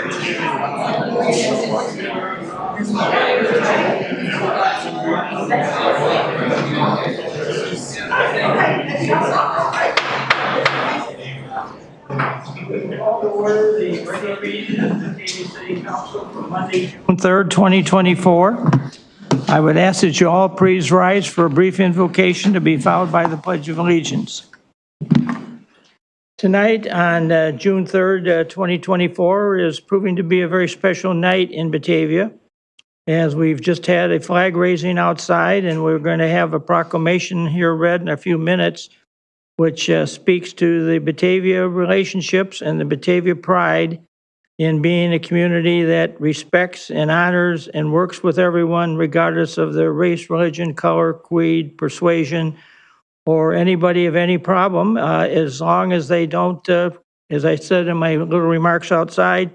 Call to order the regular meeting of the Batavia City Council for Monday, June 3rd, 2024. I would ask that you all please rise for a brief invocation to be followed by the Pledge of Allegiance. Tonight, on June 3rd, 2024, is proving to be a very special night in Batavia, as we've just had a flag raising outside, and we're going to have a proclamation here read in a few minutes, which speaks to the Batavia relationships and the Batavia pride in being a community that respects and honors and works with everyone regardless of their race, religion, color, creed, persuasion, or anybody of any problem, as long as they don't, as I said in my little remarks outside,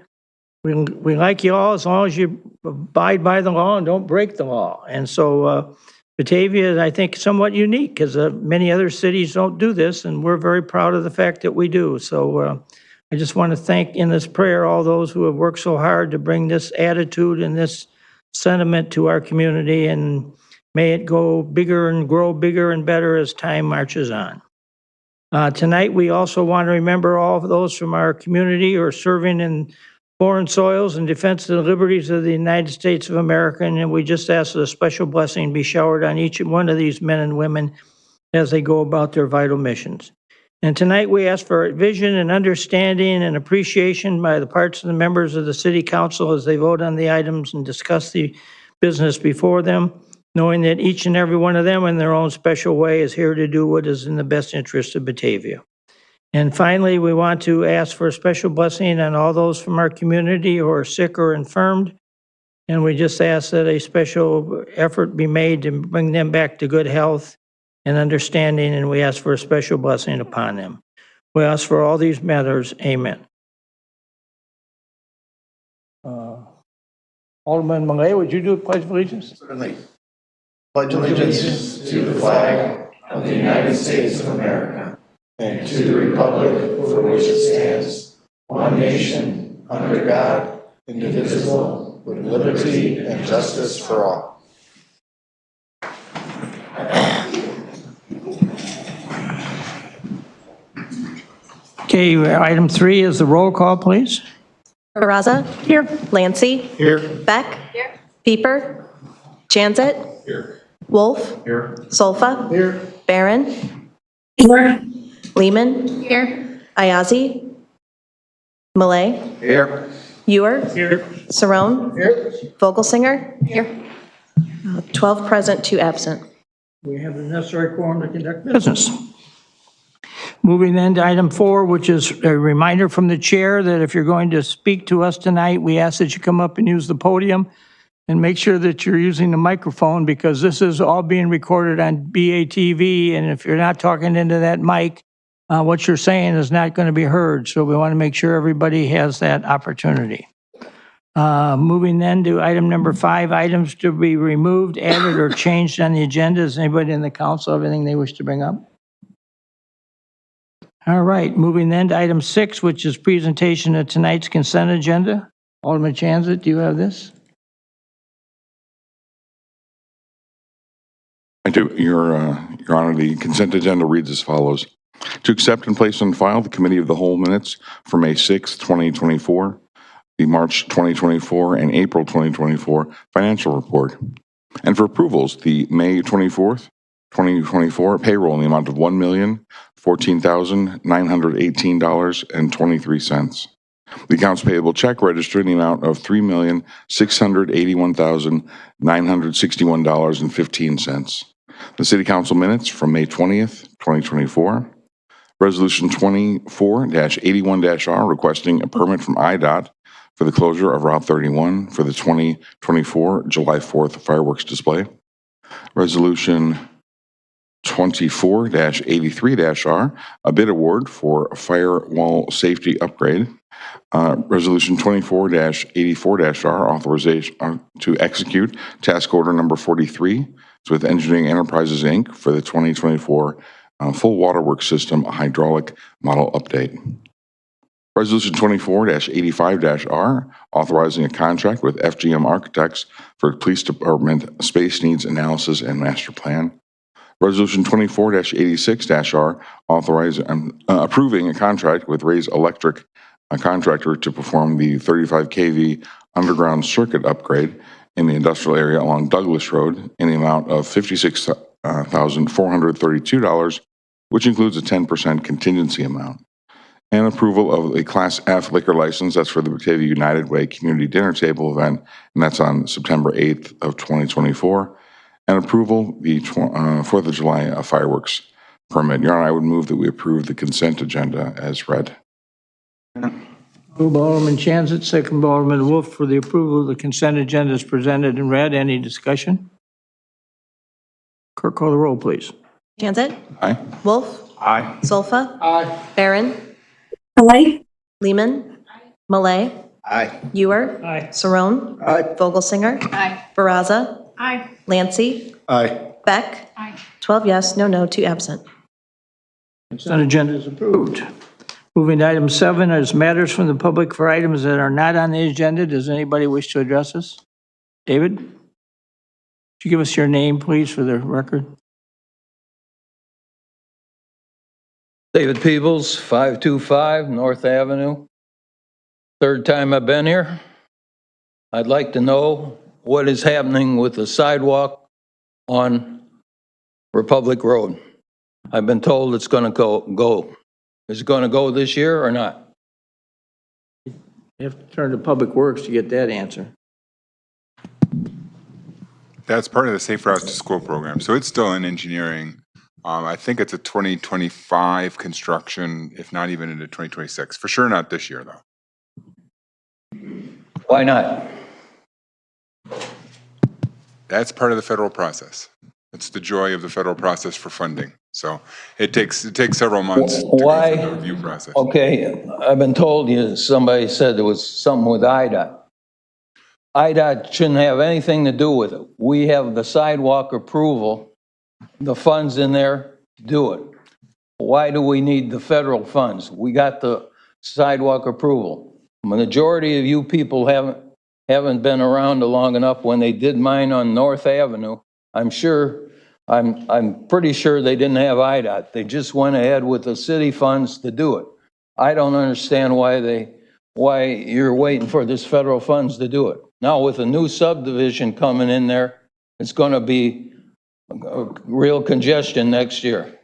we like you all as long as you abide by the law and don't break the law. And so Batavia is, I think, somewhat unique because many other cities don't do this, and we're very proud of the fact that we do. So I just want to thank in this prayer all those who have worked so hard to bring this attitude and this sentiment to our community, and may it go bigger and grow bigger and better as time marches on. Tonight, we also want to remember all of those from our community who are serving in foreign soils in defense of the liberties of the United States of America, and we just ask that a special blessing be showered on each one of these men and women as they go about their vital missions. And tonight we ask for vision and understanding and appreciation by the parts of the members of the City Council as they vote on the items and discuss the business before them, knowing that each and every one of them in their own special way is here to do what is in the best interest of Batavia. And finally, we want to ask for a special blessing on all those from our community who are sick or infirmed. And we just ask that a special effort be made to bring them back to good health and understanding, and we ask for a special blessing upon them. We ask for all these matters. Amen. Alderman Malay, would you do a Pledge of Allegiance? Certainly. Pledge allegiance to the flag of the United States of America and to the republic for which it stands, one nation, under God, indivisible, with liberty and justice for all. Okay, item 3 is the roll call, please. Barraza? Here. Lancy? Here. Beck? Here. Pieper? Janzit? Here. Wolf? Here. Solfa? Here. Barron? Here. Lehman? Here. Ayazi? Malay? Here. Ewer? Here. Cerrone? Here. Vogelsinger? Here. 12 present, 2 absent. We have the necessary quorum to conduct business. Moving then to item 4, which is a reminder from the chair that if you're going to speak to us tonight, we ask that you come up and use the podium and make sure that you're using the microphone, because this is all being recorded on BATV, and if you're not talking into that mic, what you're saying is not going to be heard. So we want to make sure everybody has that opportunity. Moving then to item number 5, items to be removed, added, or changed on the agenda. Does anybody in the council have anything they wish to bring up? All right, moving then to item 6, which is presentation of tonight's consent agenda. Alderman Janzit, do you have this? I do, Your Honor. The consent agenda reads as follows. To accept and place on file the Committee of the Whole minutes for May 6, 2024, the March 2024, and April 2024 financial report. And for approvals, the May 24th, 2024 payroll in the amount of $1,014,918.23. The accounts payable check registered in the amount of $3,681,961.15. The City Council minutes from May 20th, 2024. Resolution 24-81-R requesting a permit from IDOT for the closure of Route 31 for the 2024 July 4th fireworks display. Resolution 24-83-R, a bid award for a firewall safety upgrade. Resolution 24-84-R, authorization to execute task order number 43 with Engineering Enterprises, Inc. for the 2024 full waterworks system hydraulic model update. Resolution 24-85-R, authorizing a contract with FGM Architects for Police Department Space Needs Analysis and Master Plan. Resolution 24-86-R, approving a contract with Ray's Electric, a contractor to perform the 35 kV underground circuit upgrade in the industrial area along Douglas Road in the amount of $56,432, which includes a 10% contingency amount. And approval of a Class F liquor license, that's for the Batavia United Way Community Dinner Table event, and that's on September 8th of 2024. And approval the 4th of July fireworks permit. Your Honor, I would move that we approve the consent agenda as read. Moved by Alderman Chanzit, second by Alderman Wolf for the approval of the consent agenda as presented and read. Any discussion? Clerk, call the roll, please. Hansit? Aye. Wolf? Aye. Solfa? Aye. Barron? Aye. Lehman? Malay? Aye. Ewer? Aye. Saron? Aye. Vogelsinger? Aye. Baraza? Aye. Lancy? Aye. Beck? Aye. 12 yes, no, 2 absent. Consent agenda is approved. Moving to item 7 is matters from the public for items that are not on the agenda. Does anybody wish to address us? David? Could you give us your name, please, for the record? David Peebles, 525 North Avenue. Third time I've been here. I'd like to know what is happening with the sidewalk on Republic Road. I've been told it's going to go. Is it going to go this year or not? You have to turn to Public Works to get that answer. That's part of the Safe Routes to School program. So it's still in engineering. I think it's a 2025 construction, if not even into 2026. For sure not this year, though. Why not? That's part of the federal process. It's the joy of the federal process for funding. So it takes several months to go Why? through the review process. Okay, I've been told somebody said there was something with IDOT. IDOT shouldn't have anything to do with it. We have the sidewalk approval, the funds in there to do it. Why do we need the federal funds? We got the sidewalk approval. The majority of you people haven't been around long enough. When they did mine on North Avenue, I'm pretty sure they didn't have IDOT. They just went ahead with the city funds to do it. I don't understand why you're waiting for this federal funds to do it. Now with a new subdivision coming in there, it's going to be real congestion next year.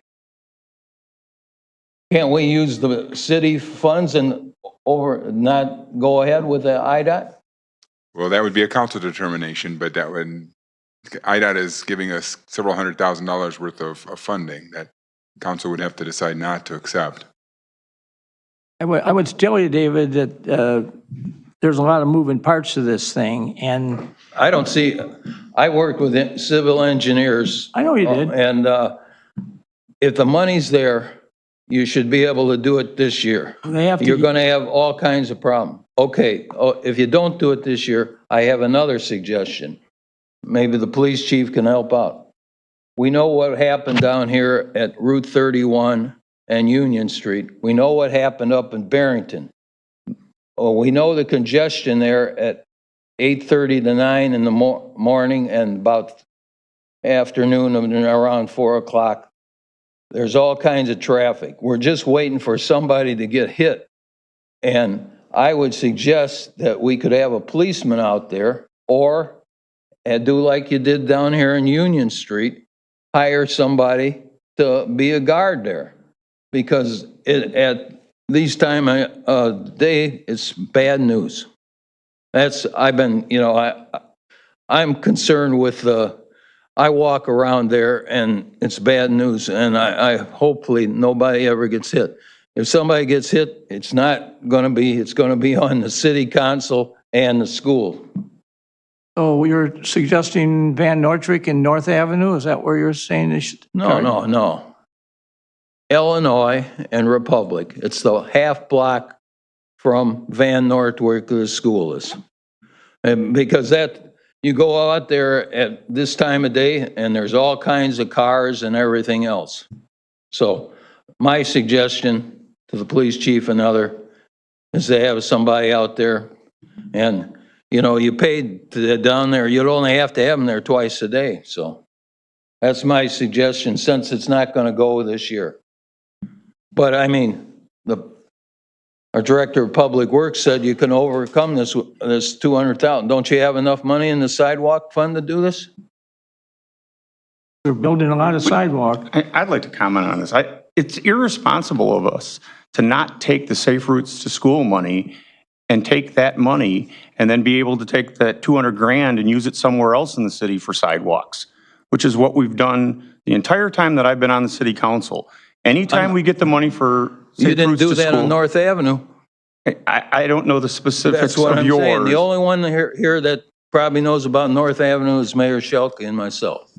Can't we use the city funds and not go ahead with the IDOT? Well, that would be a council determination, but that would, IDOT is giving us several $100,000 worth of funding that council would have to decide not to accept. I would tell you, David, that there's a lot of moving parts to this thing, and I don't see, I worked with civil engineers. I know you did. And if the money's there, you should be able to do it this year. They have to. You're going to have all kinds of problems. Okay, if you don't do it this year, I have another suggestion. Maybe the police chief can help out. We know what happened down here at Route 31 and Union Street. We know what happened up in Barrington. We know the congestion there at 8:30 to 9 in the morning and about afternoon around 4 o'clock. There's all kinds of traffic. We're just waiting for somebody to get hit. And I would suggest that we could have a policeman out there or do like you did down here in Union Street, hire somebody to be a guard there. Because at these time of day, it's bad news. I'm concerned with I walk around there and it's bad news, and I hopefully nobody ever gets hit. If somebody gets hit, it's going to be on the city council and the school. Oh, you're suggesting Van Noordwijk and North Avenue? Is that where you're saying they should? No. Illinois and Republic. It's the half block from Van Noordwijk where the school is. And because you go out there at this time of day and there's all kinds of cars and everything else. So my suggestion to the police chief and other, is to have somebody out there. And, you know, you paid down there, you'd only have to have them there twice a day. So that's my suggestion, since it's not going to go this year. But I mean, our Director of Public Works said you can overcome this 200,000. Don't you have enough money in the sidewalk fund to do this? We're building a lot of sidewalk. I'd like to comment on this. It's irresponsible of us to not take the Safe Routes to School money and take that money and then be able to take that 200 grand and use it somewhere else in the city for sidewalks, which is what we've done the entire time that I've been on the city council. Anytime we get the money for You Safe didn't Routes do to that School, on North Avenue. I don't know the That's specifics what of I'm saying. yours. The only one here that probably knows about North Avenue is Mayor Schelke and myself.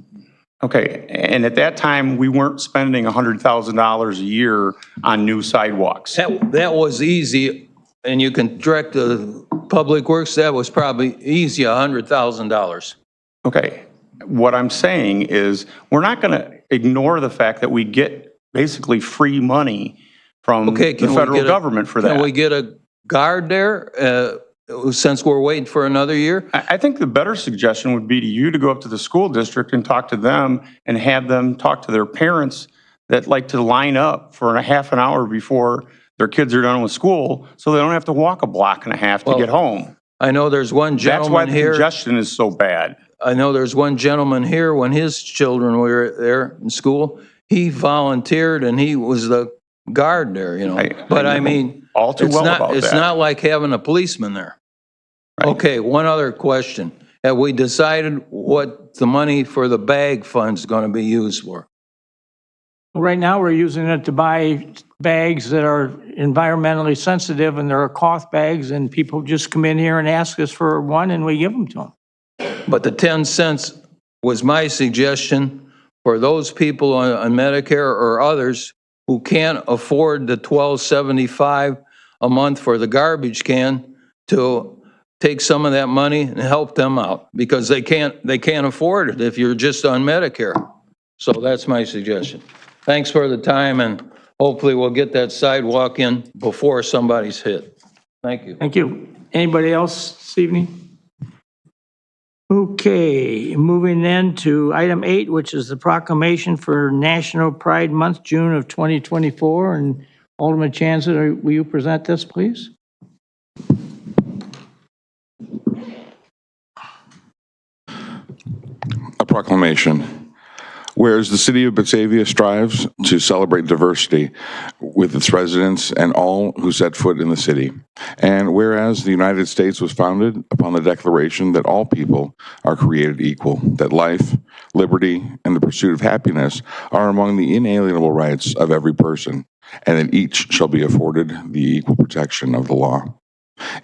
Okay, and at that time, we weren't spending $100,000 a year on new sidewalks. That was easy, and you can direct the Public Works, that was probably easy, $100,000. Okay, what I'm saying is, we're not going to ignore the fact that we get basically free money from the Okay, can we federal get government for that. Can we get a guard there, since we're waiting for another year? I think the better suggestion would be to you to go up to the school district and talk to them and have them talk to their parents that like to line up for a half an hour before their kids are done with school, so they don't have to walk a block and a half to Well, get home. I know there's one That's why gentleman the here. congestion is so bad. I know there's one gentleman here, when his children were there in school, he volunteered and he was the guard there, you know. But I mean, all too well about it's that. not like having a policeman there. Right. Okay, one other question. Have we decided what the money for the bag fund's going to be used for? Right now, we're using it to buy bags that are environmentally sensitive, and there are cloth bags, and people just come in here and ask us for one, and we give them to them. But the 10 cents was my suggestion for those people on Medicare or others who can't afford the $12.75 a month for the garbage can, to take some of that money and help them out, because they can't afford it if you're just on Medicare. So that's my suggestion. Thanks for the time, and hopefully we'll get that sidewalk in before somebody's hit. Thank you. Thank you. Anybody else this evening? Okay, moving then to item 8, which is the proclamation for National Pride Month, June of 2024. And Alderman Chanzit, will you present this, please? A proclamation. Whereas the city of Batavia strives to celebrate diversity with its residents and all who set foot in the city. And whereas the United States was founded upon the declaration that all people are created equal, that life, liberty, and the pursuit of happiness are among the inalienable rights of every person, and that each shall be afforded the equal protection of the law.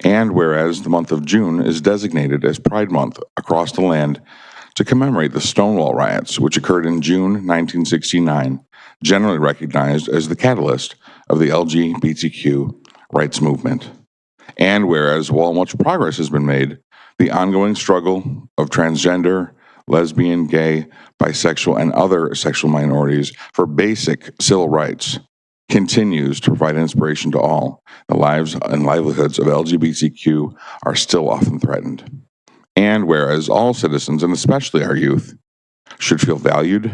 And whereas the month of June is designated as Pride Month across the land to commemorate the Stonewall riots, which occurred in June 1969, generally recognized as the catalyst of the LGBTQ rights movement. And whereas, while much progress has been made, the ongoing struggle of transgender, lesbian, gay, bisexual, and other sexual minorities for basic civil rights continues to provide inspiration to all. The lives and livelihoods of LGBTQ are still often threatened. And whereas all citizens, and especially our youth, should feel valued,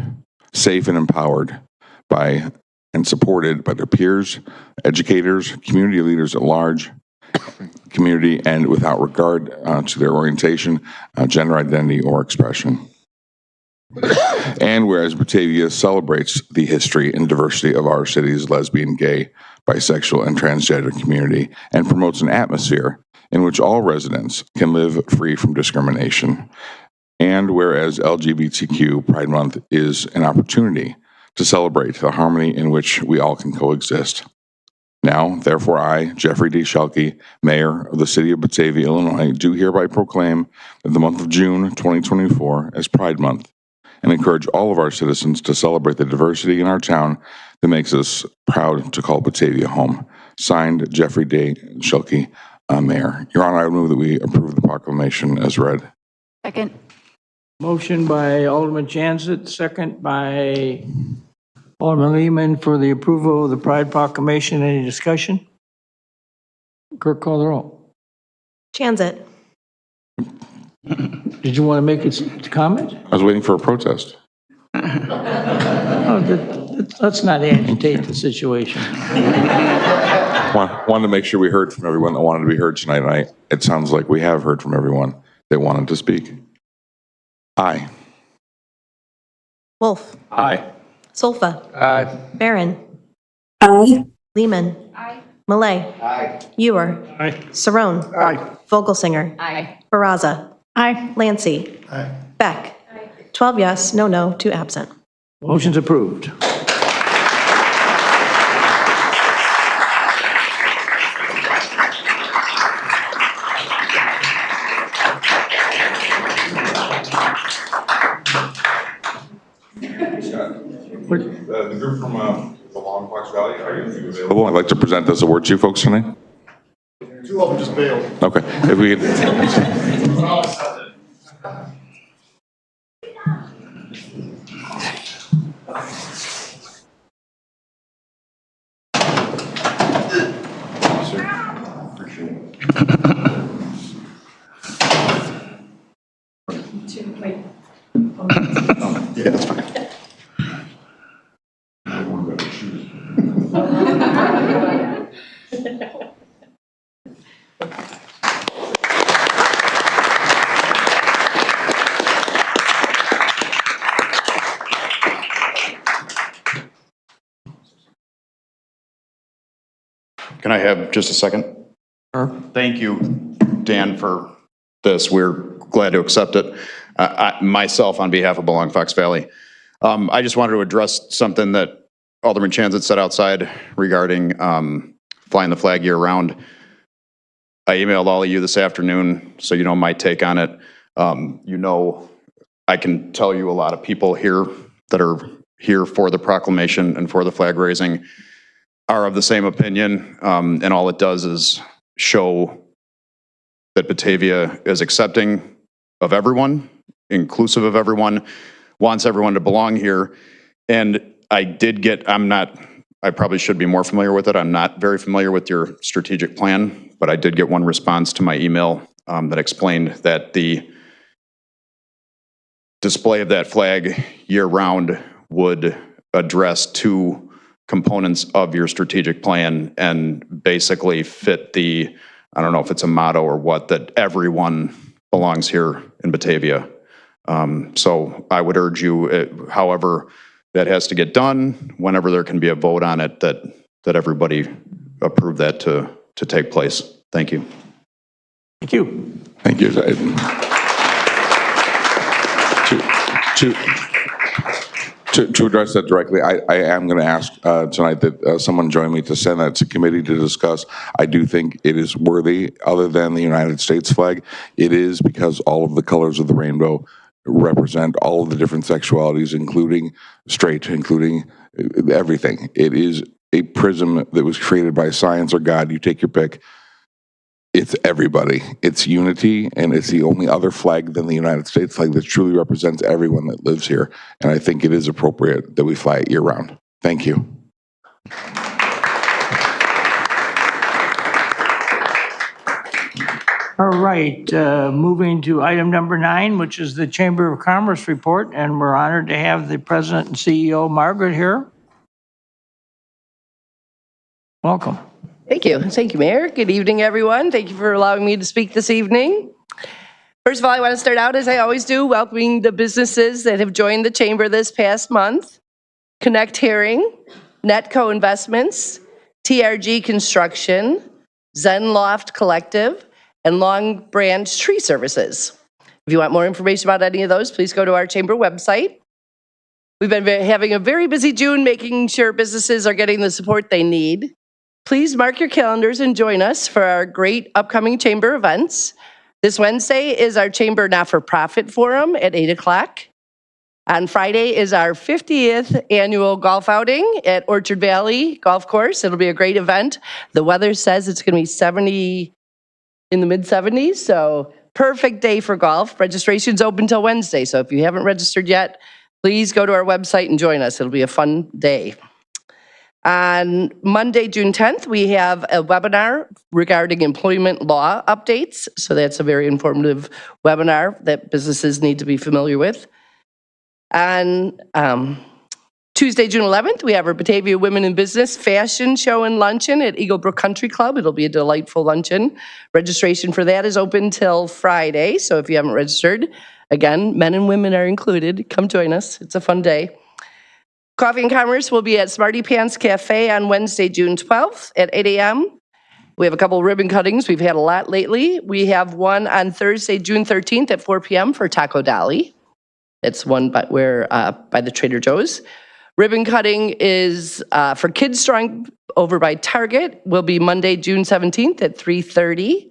safe, and empowered by and supported by their peers, educators, community leaders at large, community, and without regard to their orientation, gender identity, or expression. And whereas Batavia celebrates the history and diversity of our city's lesbian, gay, bisexual, and transgender community, and promotes an atmosphere in which all residents can live free from discrimination. And whereas LGBTQ Pride Month is an opportunity to celebrate the harmony in which we all can coexist. Now, therefore, I, Jeffrey D. Schelke, Mayor of the City of Batavia, Illinois, do hereby proclaim that the month of June 2024 as Pride Month, and encourage all of our citizens to celebrate the diversity in our town that makes us proud to call Batavia home. Signed, Jeffrey D. Schelke, Mayor. Your Honor, I would move that we approve the proclamation as read. Second. Motion by Alderman Janset, second by Alderman Lehman for the approval of the Pride Proclamation. Any discussion? Clerk, call the roll. Transit. Did you want to make a comment? I was waiting for a protest. Oh, let's not agitate the situation. Wanted to make sure we heard from everyone that wanted to be heard tonight, and it sounds like we have heard from everyone that wanted to speak. Aye. Wolf. Aye. Solfa. Aye. Barron. Aye. Lehman. Aye. Malay. Aye. Ewer. Aye. Saron. Aye. Vogelsinger. Aye. Baraza. Aye. Lancy. Aye. Beck. 12 yes, no, 2 absent. Motion's approved. The group from the Long Fox Valley, are you available? I'd like to present this award to you folks tonight. 2 of them just bailed. Okay, if we could. Yeah, that's fine. Can I have just a second? Thank you, Dan, for this. We're glad to accept it. Myself, on behalf of Belong Fox Valley, I just wanted to address something that Alderman Chanzit said outside regarding flying the flag year-round. I emailed all of you this afternoon, so you know my take on it. You know, I can tell you a lot of people here that are here for the proclamation and for the flag raising are of the same opinion, and all it does is show that Batavia is accepting of everyone, inclusive of everyone, wants everyone to belong here. And I probably should be more familiar with it. I'm not very familiar with your strategic plan, but I did get one response to my email that explained that the display of that flag year-round would address 2 components of your strategic plan and basically fit the, I don't know if it's a motto or what, that everyone belongs here in Batavia. So I would urge you, however that has to get done, whenever there can be a vote on it, that everybody approve that to take place. Thank you. Thank you. Thank you. To address that directly, I am going to ask tonight that someone join me to send that to committee to discuss. I do think it is worthy, other than the United States flag. It is because all of the colors of the rainbow represent all of the different sexualities, including straight, including everything. It is a prism that was created by science or God. You take your pick. It's everybody. It's unity, and it's the only other flag than the United States flag that truly represents everyone that lives here. And I think it is appropriate that we fly it year-round. Thank you. All right, moving to item number 9, which is the Chamber of Commerce report, and we're honored to have the President and CEO, Margaret, here. Welcome. Thank you. Thank you, Mayor. Good evening, everyone. Thank you for allowing me to speak this evening. First of all, I want to start out, as I always do, welcoming the businesses that have joined the Chamber this past month. Connect Hearing, Netco Investments, TRG Construction, Zen Loft Collective, and Long Branch Tree Services. If you want more information about any of those, please go to our Chamber website. We've been having a very busy June, making sure businesses are getting the support they need. Please mark your calendars and join us for our great upcoming Chamber events. This Wednesday is our Chamber Not-for-Profit Forum at 8 o'clock. On Friday is our 50th annual golf outing at Orchard Valley Golf Course. It'll be a great event. The weather says it's going to be 70 in the mid-70s, so perfect day for golf. Registration's open till Wednesday, so if you haven't registered yet, please go to our website and join us. It'll be a fun day. On Monday, June 10th, we have a webinar regarding employment law updates. So that's a very informative webinar that businesses need to be familiar with. On Tuesday, June 11th, we have our Batavia Women in Business Fashion Show and Luncheon at Eagle Brook Country Club. It'll be a delightful luncheon. Registration for that is open till Friday. So if you haven't registered, again, men and women are included. Come join us. It's a fun day. Coffee and Commerce will be at Smarty Pants Cafe on Wednesday, June 12th at 8 a.m. We have a couple ribbon cuttings. We've had a lot lately. We have one on Thursday, June 13th at 4 p.m. for Taco Dolly. It's one by the Trader Joe's. Ribbon cutting is for Kids Strong over by Target. Will be Monday, June 17th at 3:30.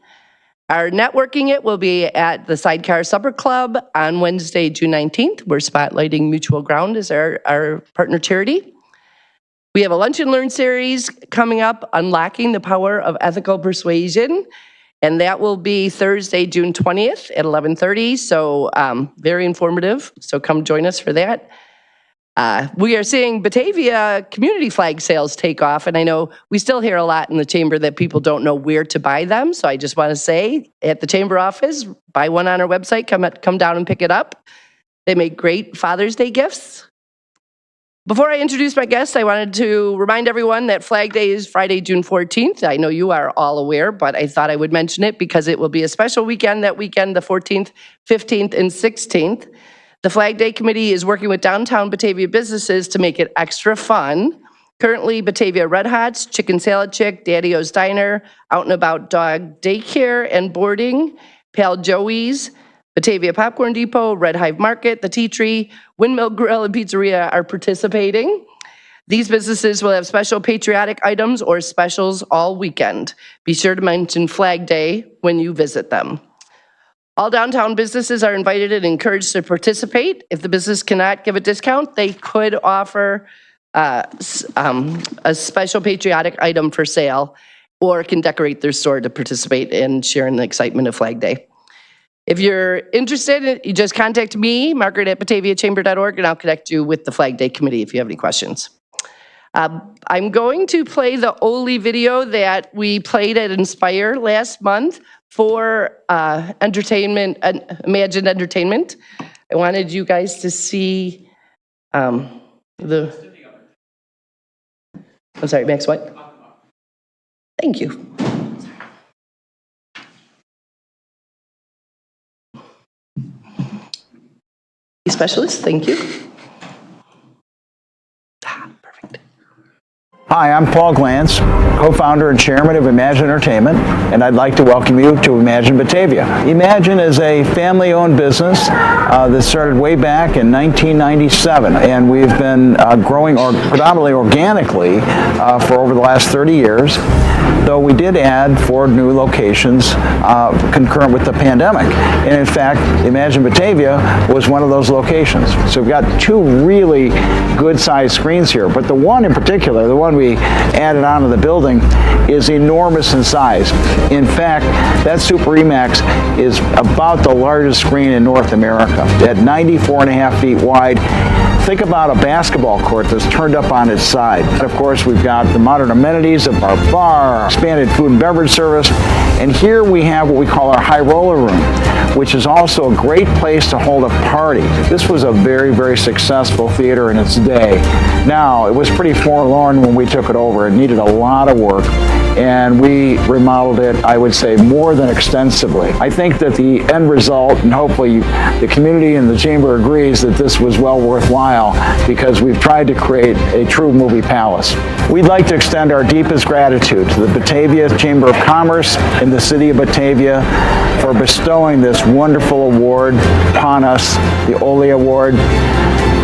Our networking it will be at the Sidecar Supper Club on Wednesday, June 19th. We're spotlighting Mutual Ground as our partner charity. We have a Lunch and Learn series coming up, Unlocking the Power of Ethical Persuasion. And that will be Thursday, June 20th at 11:30. So very informative. So come join us for that. We are seeing Batavia community flag sales take off, and I know we still hear a lot in the chamber that people don't know where to buy them. So I just want to say, at the chamber office, buy one on our website, come down and pick it up. They make great Father's Day gifts. Before I introduce my guests, I wanted to remind everyone that Flag Day is Friday, June 14th. I know you are all aware, but I thought I would mention it because it will be a special weekend that weekend, the 14th, 15th, and 16th. The Flag Day Committee is working with downtown Batavia businesses to make it extra fun. Currently, Batavia Red Hots, Chicken Salad Chick, Daddy-O's Diner, Out and About Dog Daycare and Boarding, Pal Joey's, Batavia Popcorn Depot, Red Hive Market, The Tea Tree, Windmill Grill and Pizzeria are participating. These businesses will have special patriotic items or specials all weekend. Be sure to mention Flag Day when you visit them. All downtown businesses are invited and encouraged to participate. If the business cannot give a discount, they could offer a special patriotic item for sale or can decorate their store to participate and share in the excitement of Flag Day. If you're interested, you just contact me, Margaret at bataviachamber.org, and I'll connect you with the Flag Day Committee if you have any questions. I'm going to play the Oli video that we played at Inspire last month for entertainment, Imagined Entertainment. I wanted you guys to see I'm sorry, Max, what? Thank you. Specialist, thank you. Perfect. Hi, I'm Paul Glantz, co-founder and chairman of Imagine Entertainment, and I'd like to welcome you to Imagine Batavia. Imagine is a family-owned business that started way back in 1997, and we've been growing predominantly organically for over the last 30 years, though we did add 4 new locations concurrent with the pandemic. And in fact, Imagine Batavia was one of those locations. So we've got 2 really good-sized screens here, but the one in particular, the one we added onto the building, is enormous in size. In fact, that Super EMAX is about the largest screen in North America, at 94.5 feet wide. Think about a basketball court that's turned up on its side. And of course, we've got the modern amenities of our bar, expanded food and beverage service, and here we have what we call our high roller room, which is also a great place to hold a party. This was a very, very successful theater in its day. Now, it was pretty forlorn when we took it over. It needed a lot of work, and we remodeled it, I would say, more than extensively. I think that the end result, and hopefully the community and the chamber agrees that this was well worthwhile, because we've tried to create a true movie palace. We'd like to extend our deepest gratitude to the Batavia Chamber of Commerce and the City of Batavia for bestowing this wonderful award upon us, the Oli Award.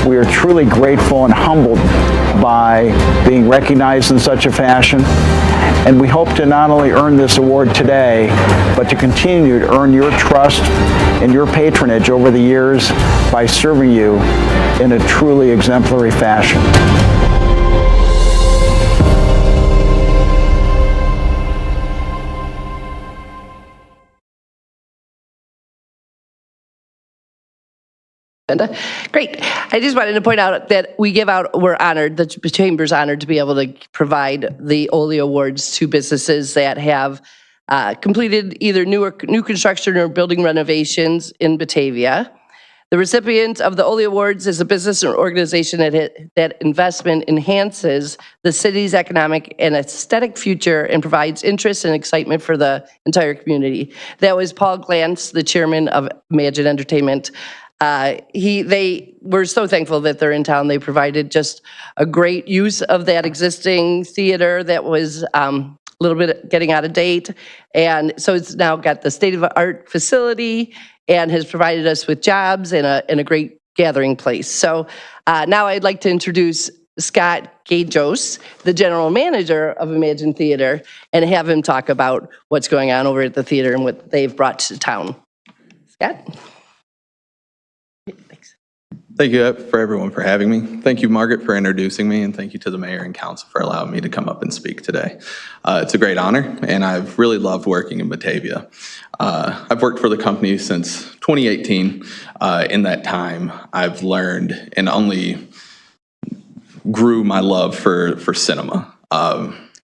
We are truly grateful and humbled by being recognized in such a fashion. And we hope to not only earn this award today, but to continue to earn your trust and your patronage over the years by serving you in a truly exemplary fashion. Great. I just wanted to point out that we're honored, the Chamber's honored to be able to provide the OLE Awards to businesses that have completed either new construction or building renovations in Batavia. The recipient of the OLE Awards is a business or organization that investment enhances the city's economic and aesthetic future and provides interest and excitement for the entire community. That was Paul Glantz, the chairman of Imagine Entertainment. We're so thankful that they're in town. They provided just a great use of that existing theater that was a little bit getting out of date. And so it's now got the state-of-the-art facility and has provided us with jobs and a great gathering place. So now I'd like to introduce Scott Gajos, the general manager of Imagine Theater, and have him talk about what's going on over at the theater and what they've brought to town. Scott? Thanks. Thank you for everyone for having me. Thank you, Margaret, for introducing me, and thank you to the mayor and council for allowing me to come up and speak today. It's a great honor, and I've really loved working in Batavia. I've worked for the company since 2018. In that time, I've learned and only grew my love for cinema.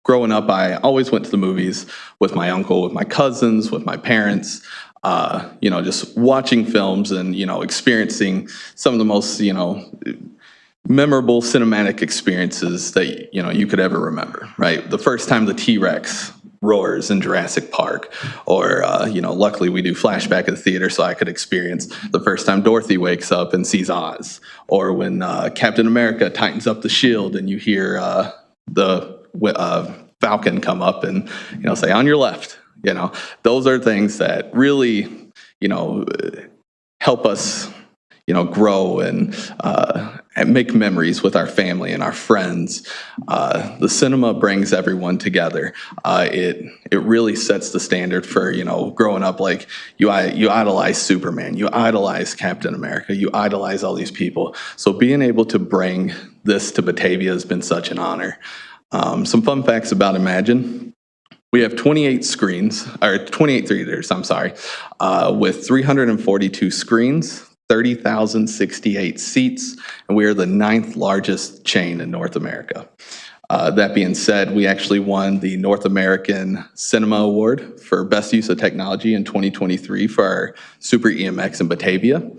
Growing up, I always went to the movies with my uncle, with my cousins, with my parents. Just watching films and, experiencing some of the most, memorable cinematic experiences that, you could ever remember, right? The first time the T-Rex roars in Jurassic Park, or, luckily we do flashback at the theater so I could experience the first time Dorothy wakes up and sees Oz, or when Captain America tightens up the shield and you hear the Falcon come up and, say, on your left. Those are things that really, help us, grow and make memories with our family and our friends. The cinema brings everyone together. It really sets the standard for, growing up. Like you idolize Superman, you idolize Captain America, you idolize all these people. So being able to bring this to Batavia has been such an honor. Some fun facts about Imagine. We have 28 theaters, with 342 screens, 30,068 seats, and we are the 9th largest chain in North America. That being said, we actually won the North American Cinema Award for Best Use of Technology in 2023 for our Super EMX in Batavia.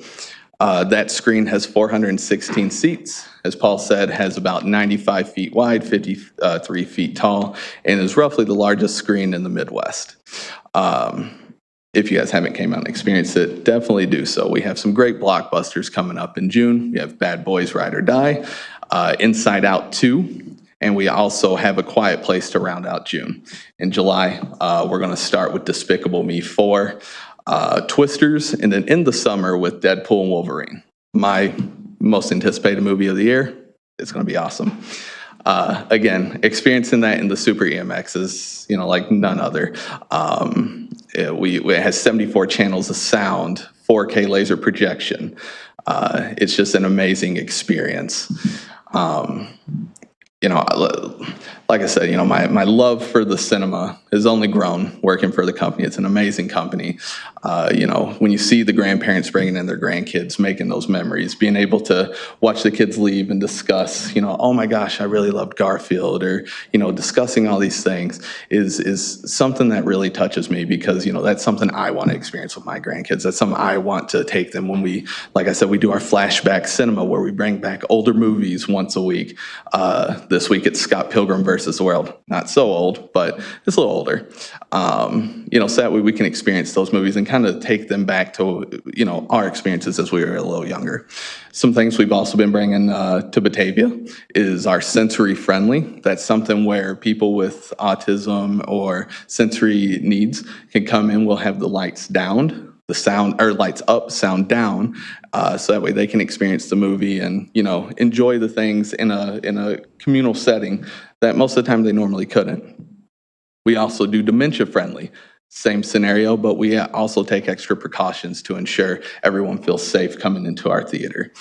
That screen has 416 seats. As Paul said, has about 95 feet wide, 53 feet tall, and is roughly the largest screen in the Midwest. If you guys haven't came out and experienced it, definitely do so. We have some great blockbusters coming up in June. We have Bad Boys Ride or Die, Inside Out 2, and we also have A Quiet Place to round out June. In July, we're going to start with Despicable Me 4. Twisters, and then in the summer with Deadpool and Wolverine. My most anticipated movie of the year. It's going to be awesome. Again, experiencing that in the Super EMX is, like none other. It has 74 channels of sound, 4K laser projection. It's just an amazing experience. Like I said, my love for the cinema has only grown working for the company. It's an amazing company. When you see the grandparents bringing in their grandkids, making those memories, being able to watch the kids leave and discuss, oh my gosh, I really loved Garfield, or, discussing all these things is something that really touches me because, that's something I want to experience with my grandkids. That's something I want to take them when we, like I said, we do our flashback cinema where we bring back older movies once a week. This week it's Scott Pilgrim versus the World. Not so old, but it's a little older. So that way we can experience those movies and kind of take them back to, our experiences as we were a little younger. Some things we've also been bringing to Batavia is our sensory friendly. That's something where people with autism or sensory needs can come in. We'll have the lights down. The sound, or lights up, sound down, so that way they can experience the movie and enjoy the things in a communal setting that most of the time they normally couldn't. We also do dementia friendly, same scenario, but we also take extra precautions to ensure everyone feels safe coming into our theater.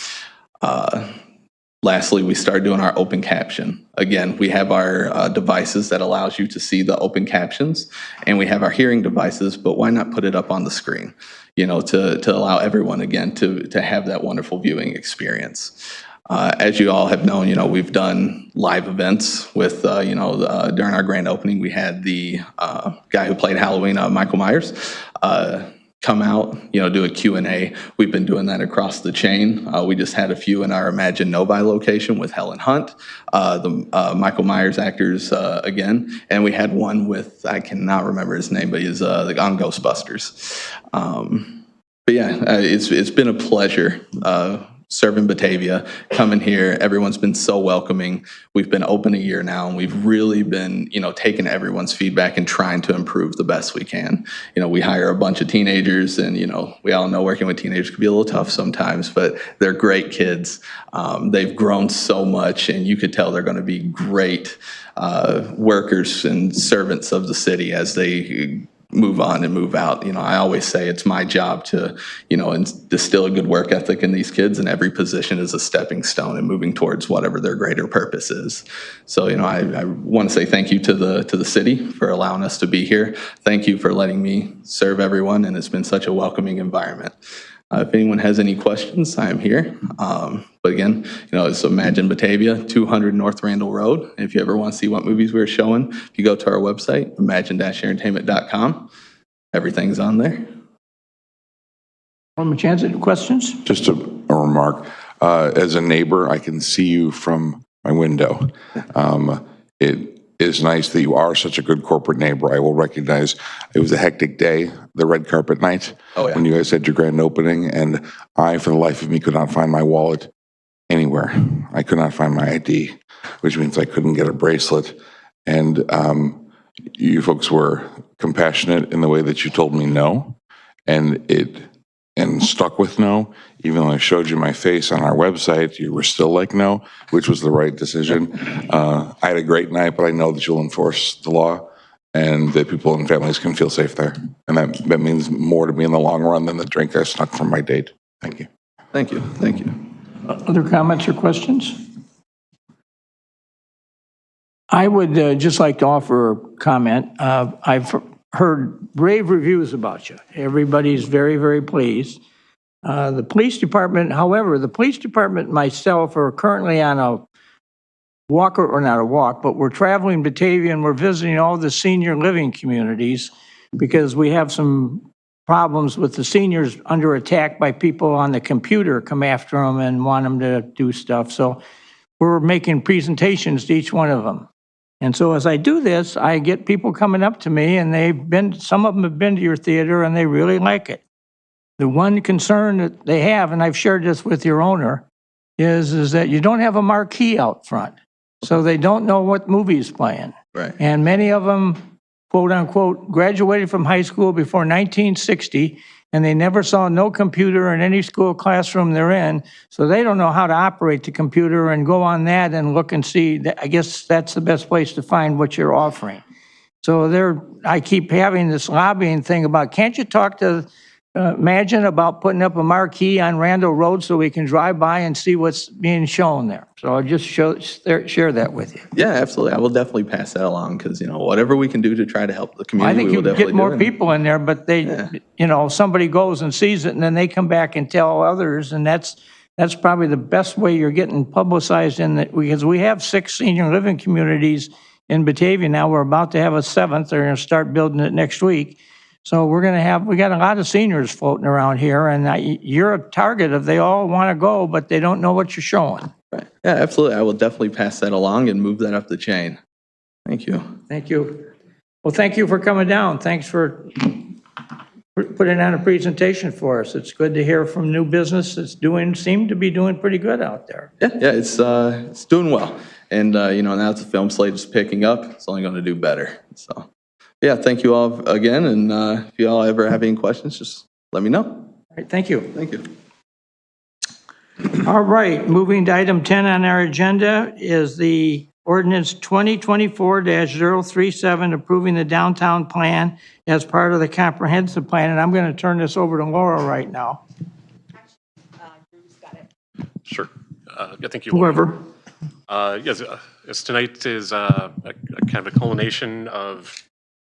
Lastly, we started doing our open caption. Again, we have our devices that allows you to see the open captions, and we have our hearing devices, but why not put it up on the screen, to allow everyone, again, to have that wonderful viewing experience. As you all have known, we've done live events with, during our grand opening, we had the guy who played Halloween, Michael Myers, come out, do a Q&A. We've been doing that across the chain. We just had a few in our Imagine Novi location with Helen Hunt, the Michael Myers actors again, and we had one with, I cannot remember his name, but he's on Ghostbusters. But yeah, it's been a pleasure serving Batavia, coming here. Everyone's been so welcoming. We've been open a year now, and we've really been, taking everyone's feedback and trying to improve the best we can. We hire a bunch of teenagers, and, we all know working with teenagers can be a little tough sometimes, but they're great kids. They've grown so much, and you could tell they're going to be great workers and servants of the city as they move on and move out. I always say it's my job to, instill a good work ethic in these kids, and every position is a stepping stone and moving towards whatever their greater purpose is. So, I want to say thank you to the city for allowing us to be here. Thank you for letting me serve everyone, and it's been such a welcoming environment. If anyone has any questions, I am here. But again, it's Imagine Batavia, 200 North Randall Road. If you ever want to see what movies we're showing, if you go to our website, imagine-entertainment.com, everything's on there. One chance at questions? Just a remark. As a neighbor, I can see you from my window. It is nice that you are such a good corporate neighbor. I will recognize it was a hectic day, the red carpet night, when you guys had your grand opening, and I, for the life of me, could not find my wallet anywhere. I could not find my ID, which means I couldn't get a bracelet. And you folks were compassionate in the way that you told me no, and stuck with no. Even though I showed you my face on our website, you were still like no, which was the right decision. I had a great night, but I know that you'll enforce the law and that people and families can feel safe there. And that means more to me in the long run than the drink I snuck from my date. Thank you. Thank you. Thank you. Other comments or questions? I would just like to offer a comment. I've heard rave reviews about you. Everybody's very, very pleased. The police department, however, the police department and myself are currently on a walk, or not a walk, but we're traveling Batavia and we're visiting all the senior living communities because we have some problems with the seniors under attack by people on the computer come after them and want them to do stuff. So we're making presentations to each one of them. And so as I do this, I get people coming up to me, and some of them have been to your theater and they really like it. The one concern that they have, and I've shared this with your owner, is that you don't have a marquee out front. So they don't know what movie is playing. Right. And many of them, quote unquote, graduated from high school before 1960, and they never saw no computer in any school classroom they're in. So they don't know how to operate the computer and go on that and look and see. I guess that's the best place to find what you're offering. So I keep having this lobbying thing about, can't you talk to Imagine about putting up a marquee on Randall Road so we can drive by and see what's being shown there. So I'll just share that with you. Yeah, absolutely. I will definitely pass that along because, whatever we can do to try to help the community, I think we will you definitely get more people in there, but somebody goes and sees it and then they come back and tell others, and that's probably the best way you're getting publicized in that, because we have 6 senior living communities in Batavia now. We're about to have a 7th. They're going to start building it next week. So we got a lot of seniors floating around here, and you're a target of, they all want to go, but they don't know what you're showing. Right. Yeah, absolutely. I will definitely pass that along and move that up the chain. Thank you. Thank you. Well, thank you for coming down. Thanks for putting on a presentation for us. It's good to hear from new business that's seem to be doing pretty good out there. Yeah, it's doing well. And, now that the film slate is picking up, it's only going to do better. So. Yeah, thank you all again, and if you all ever have any questions, just let me know. All right, thank you. Thank you. All right, moving to item 10 on our agenda is the ordinance 2024-037, approving the downtown plan as part of the comprehensive plan, and I'm going to turn this over to Laura right now. Sure. thank you. whoever. Yes, tonight is a kind of a culmination of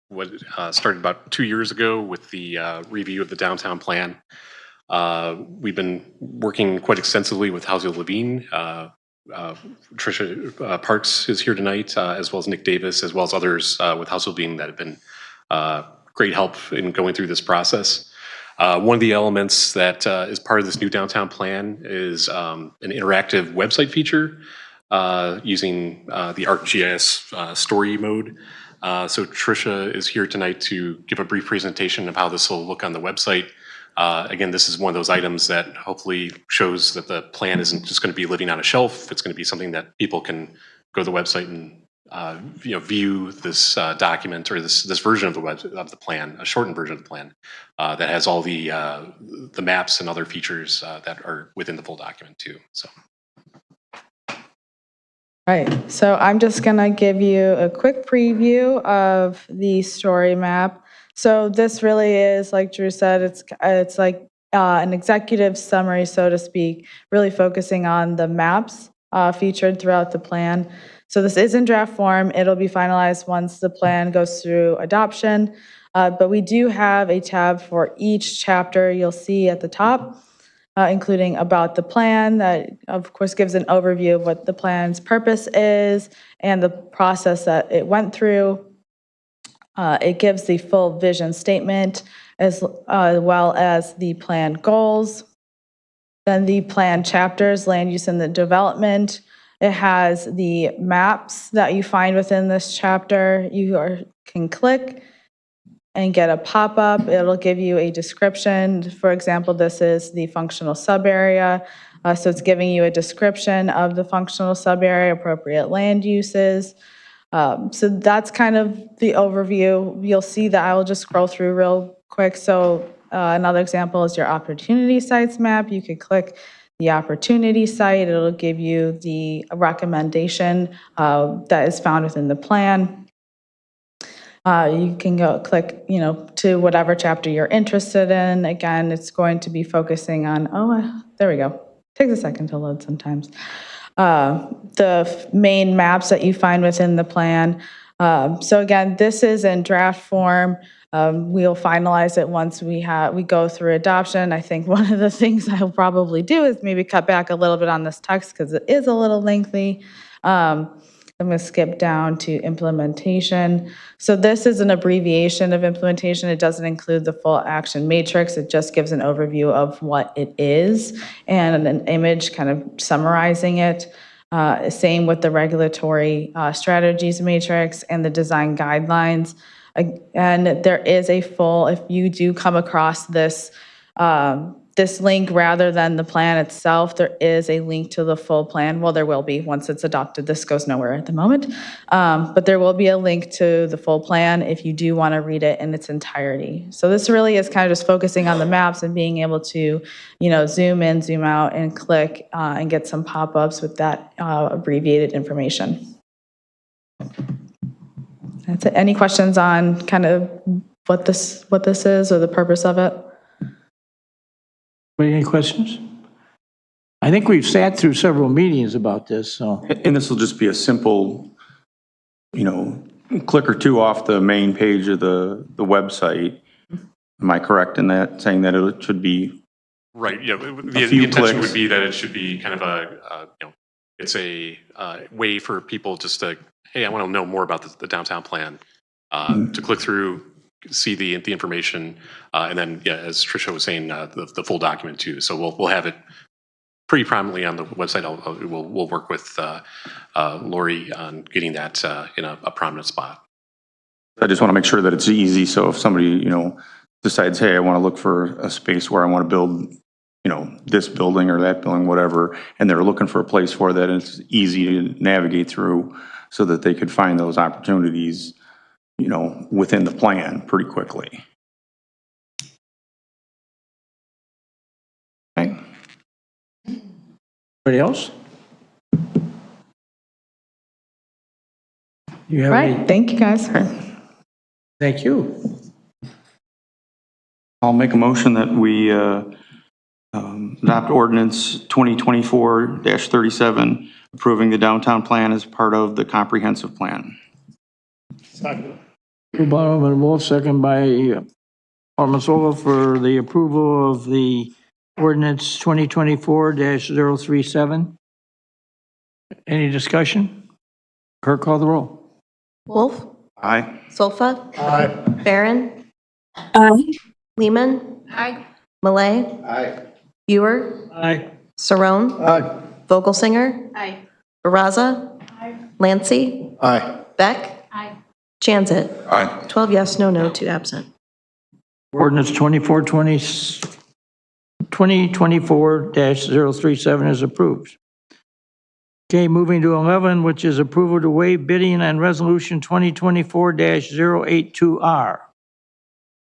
what started about 2 years ago with the review of the downtown plan. We've been working quite extensively with Housing Levine. Tricia Parks is here tonight, as well as Nick Davis, as well as others with House Levine that have been great help in going through this process. One of the elements that is part of this new downtown plan is an interactive website feature using the ArcGIS story mode. So Tricia is here tonight to give a brief presentation of how this will look on the website. Again, this is one of those items that hopefully shows that the plan isn't just going to be living on a shelf. It's going to be something that people can go to the website and view this document or this version of the plan, a shortened version of the plan that has all the maps and other features that are within the full document too. So. Right, so I'm just gonna give you a quick preview of the story map. So this really is, like Drew said, it's like an executive summary, so to speak, really focusing on the maps featured throughout the plan. So this is in draft form. It'll be finalized once the plan goes through adoption. But we do have a tab for each chapter you'll see at the top. Including about the plan that, of course, gives an overview of what the plan's purpose is and the process that it went through. It gives the full vision statement as well as the plan goals. Then the plan chapters, land use and the development. It has the maps that you find within this chapter. You can click and get a pop-up. It'll give you a description. For example, this is the functional sub-area. So it's giving you a description of the functional sub-area, appropriate land uses. So that's kind of the overview. You'll see that I will just scroll through real quick. So another example is your opportunity sites map. You could click the opportunity site. It'll give you the recommendation that is found within the plan. You can go click, to whatever chapter you're interested in. Again, it's going to be focusing on, there we go. Takes a second to load sometimes. The main maps that you find within the plan. So again, this is in draft form. We'll finalize it once we go through adoption. I think one of the things I'll probably do is maybe cut back a little bit on this text because it is a little lengthy. I'm going to skip down to implementation. So this is an abbreviation of implementation. It doesn't include the full action matrix. It just gives an overview of what it is and an image kind of summarizing it. Same with the regulatory strategies matrix and the design guidelines. And there is a full, if you do come across this, this link rather than the plan itself, there is a link to the full plan. Well, there will be once it's adopted. This goes nowhere at the moment. But there will be a link to the full plan if you do want to read it in its entirety. So this really is kind of just focusing on the maps and being able to, zoom in, zoom out, and click and get some pop-ups with that abbreviated information. That's it. Any questions on kind of what this is or the purpose of it? Any questions? I think we've sat through several meetings about this, so. And this will just be a simple, click or two off the main page of the website. Am I correct in that, saying that it should be? Right, yeah, the intention would be that it should be kind of it's a way for people just to, hey, I want to know more about the downtown plan, to click through, see the information, and then, yeah, as Tricia was saying, the full document too. So we'll have it pretty prominently on the website. We'll work with Lori on getting that in a prominent spot. I just want to make sure that it's easy. So if somebody, decides, hey, I want to look for a space where I want to build, this building or that building, whatever, and they're looking for a place for that, it's easy to navigate through so that they could find those opportunities, within the plan pretty quickly. Okay. Anybody else? You have Right, thank you guys. Thank you. I'll make a motion that we Adopt ordinance 2024-37, approving the downtown plan as part of the comprehensive plan. Moved by Alderman Wolf, second by Alderman Sola for the approval of the ordinance 2024-037. Any discussion? Clerk, call the roll. Wolf? Aye. Solfa? Aye. Barron? Aye. Lehman? Aye. Malay? Aye. Ewer? Aye. Saron? Aye. Vogelsinger? Aye. Baraza? Lancy? Aye. Beck? Aye. Chanzit? Aye. 12 yes, no, 2 absent. Ordinance 2024-037 is approved. Okay, moving to 11, which is approval to waive bidding on resolution 2024-082R.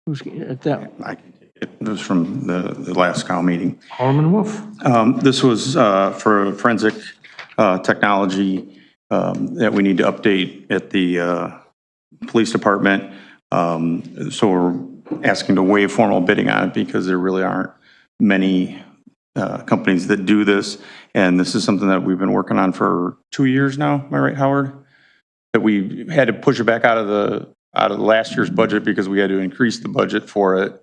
Who's at that? I can take it. It was from the last cow meeting. Alderman Wolf. This was for forensic technology that we need to update at the police department. So we're asking to waive formal bidding on it because there really aren't many companies that do this. And this is something that we've been working on for 2 years now. Am I right, Howard? That we had to push it back out of the last year's budget because we had to increase the budget for it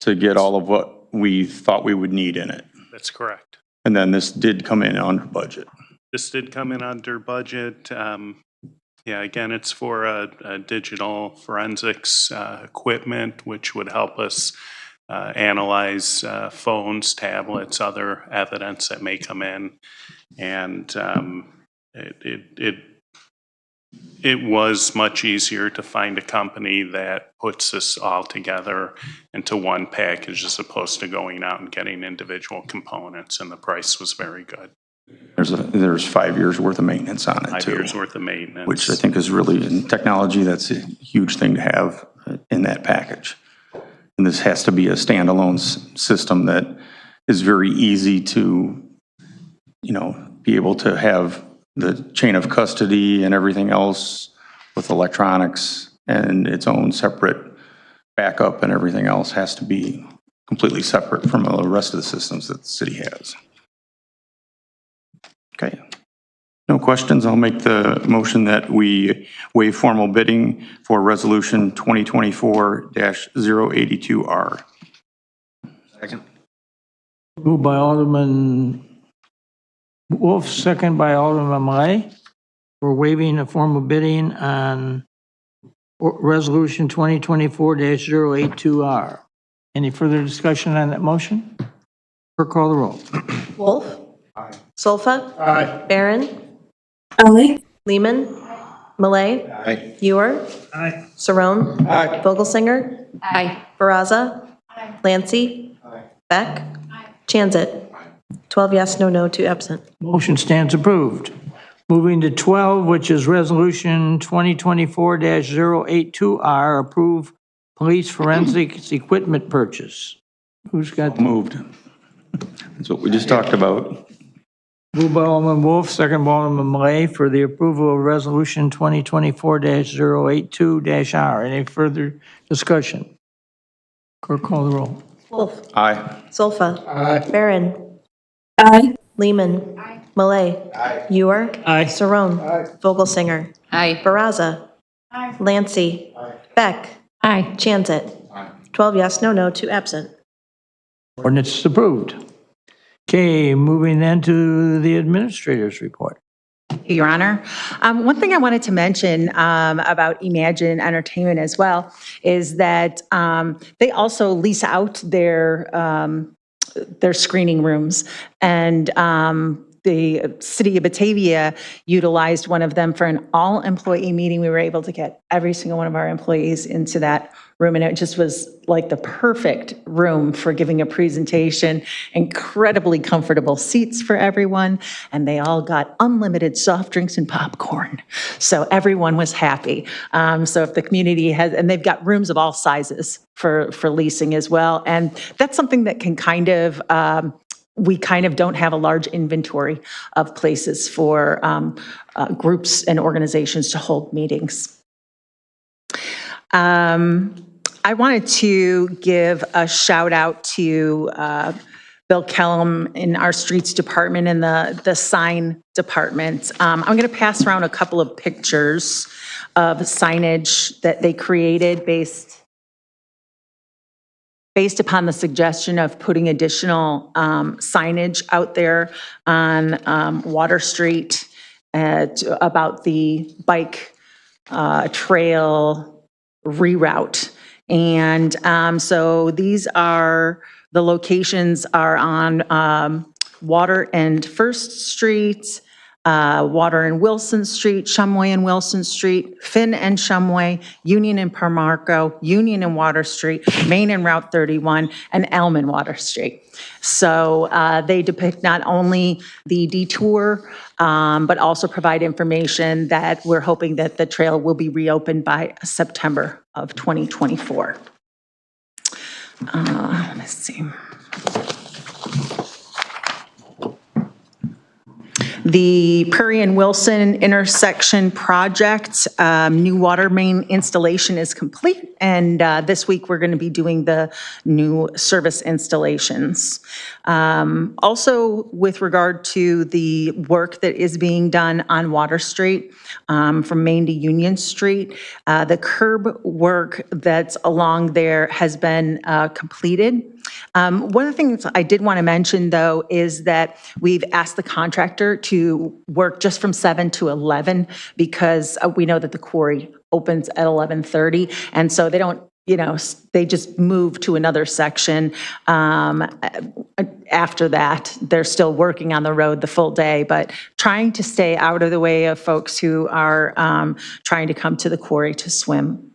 to get all of what we thought we would need in it. That's correct. And then this did come in under budget. This did come in under budget. Yeah, again, it's for a digital forensics equipment, which would help us analyze phones, tablets, other evidence that may come in. And it was much easier to find a company that puts this all together into one package as opposed to going out and getting individual components, and the price was very good. There's 5 years worth of maintenance on it too. 5 years worth of maintenance. Which I think is really, in technology, that's a huge thing to have in that package. And this has to be a standalone system that is very easy to, be able to have the chain of custody and everything else with electronics and its own separate backup, and everything else has to be completely separate from the rest of the systems that the city has. Okay. No questions. I'll make the motion that we waive formal bidding for resolution 2024-082R. Second. Moved by Alderman Wolf, second by Alderman Malay. We're waiving a formal bidding on resolution 2024-082R. Any further discussion on that motion? Clerk, call the roll. Wolf? Aye. Solfa? Aye. Barron? Aye. Lehman? Malay? Aye. Ewer? Aye. Saron? Aye. Vogelsinger? Aye. Baraza? Lancy? Aye. Beck? Chanzit? 12 yes, no, 2 absent. Motion stands approved. Moving to 12, which is resolution 2024-082R, approve police forensics equipment purchase. Who's got? Moved. That's what we just talked about. Moved by Alderman Wolf, second by Alderman Malay for the approval of resolution 2024-082-R. Any further discussion? Clerk, call the roll. Wolf? Aye. Solfa? Aye. Barron? Aye. Lehman? Malay? Aye. Ewer? Aye. Saron? Aye. Vogelsinger? Aye. Baraza? Lancy? Beck? Aye. Chanzit? 12 yes, no, 2 absent. Ordinance is approved. Okay, moving then to the administrator's report. Your Honor. One thing I wanted to mention about Imagine Entertainment as well is that they also lease out their screening rooms, and the city of Batavia utilized one of them for an all-employee meeting. We were able to get every single one of our employees into that room, and it just was like the perfect room for giving a presentation. Incredibly comfortable seats for everyone, and they all got unlimited soft drinks and popcorn. So everyone was happy. So if the community has, and they've got rooms of all sizes for leasing as well, and that's something that can kind of, we kind of don't have a large inventory of places for groups and organizations to hold meetings. I wanted to give a shout out to Bill Kellum in our streets department and the sign department. I'm going to pass around a couple of pictures of signage that they created based upon the suggestion of putting additional signage out there on Water Street about the bike trail reroute. And so these are, the locations are on Water and First Street, Water and Wilson Street, Shumway and Wilson Street, Finn and Shumway, Union and Parmarco, Union and Water Street, Main and Route 31, and Elm and Water Street. So they depict not only the detour, but also provide information that we're hoping that the trail will be reopened by September of 2024. Let's see. The Prairie and Wilson intersection project, new water main installation is complete, and this week we're going to be doing the new service installations. Also, with regard to the work that is being done on Water Street from Main to Union Street, the curb work that's along there has been completed. One of the things I did want to mention, though, is that we've asked the contractor to work just from 7 to 11 because we know that the quarry opens at 11:30, and so they don't, they just move to another section. After that, they're still working on the road the full day, but trying to stay out of the way of folks who are trying to come to the quarry to swim.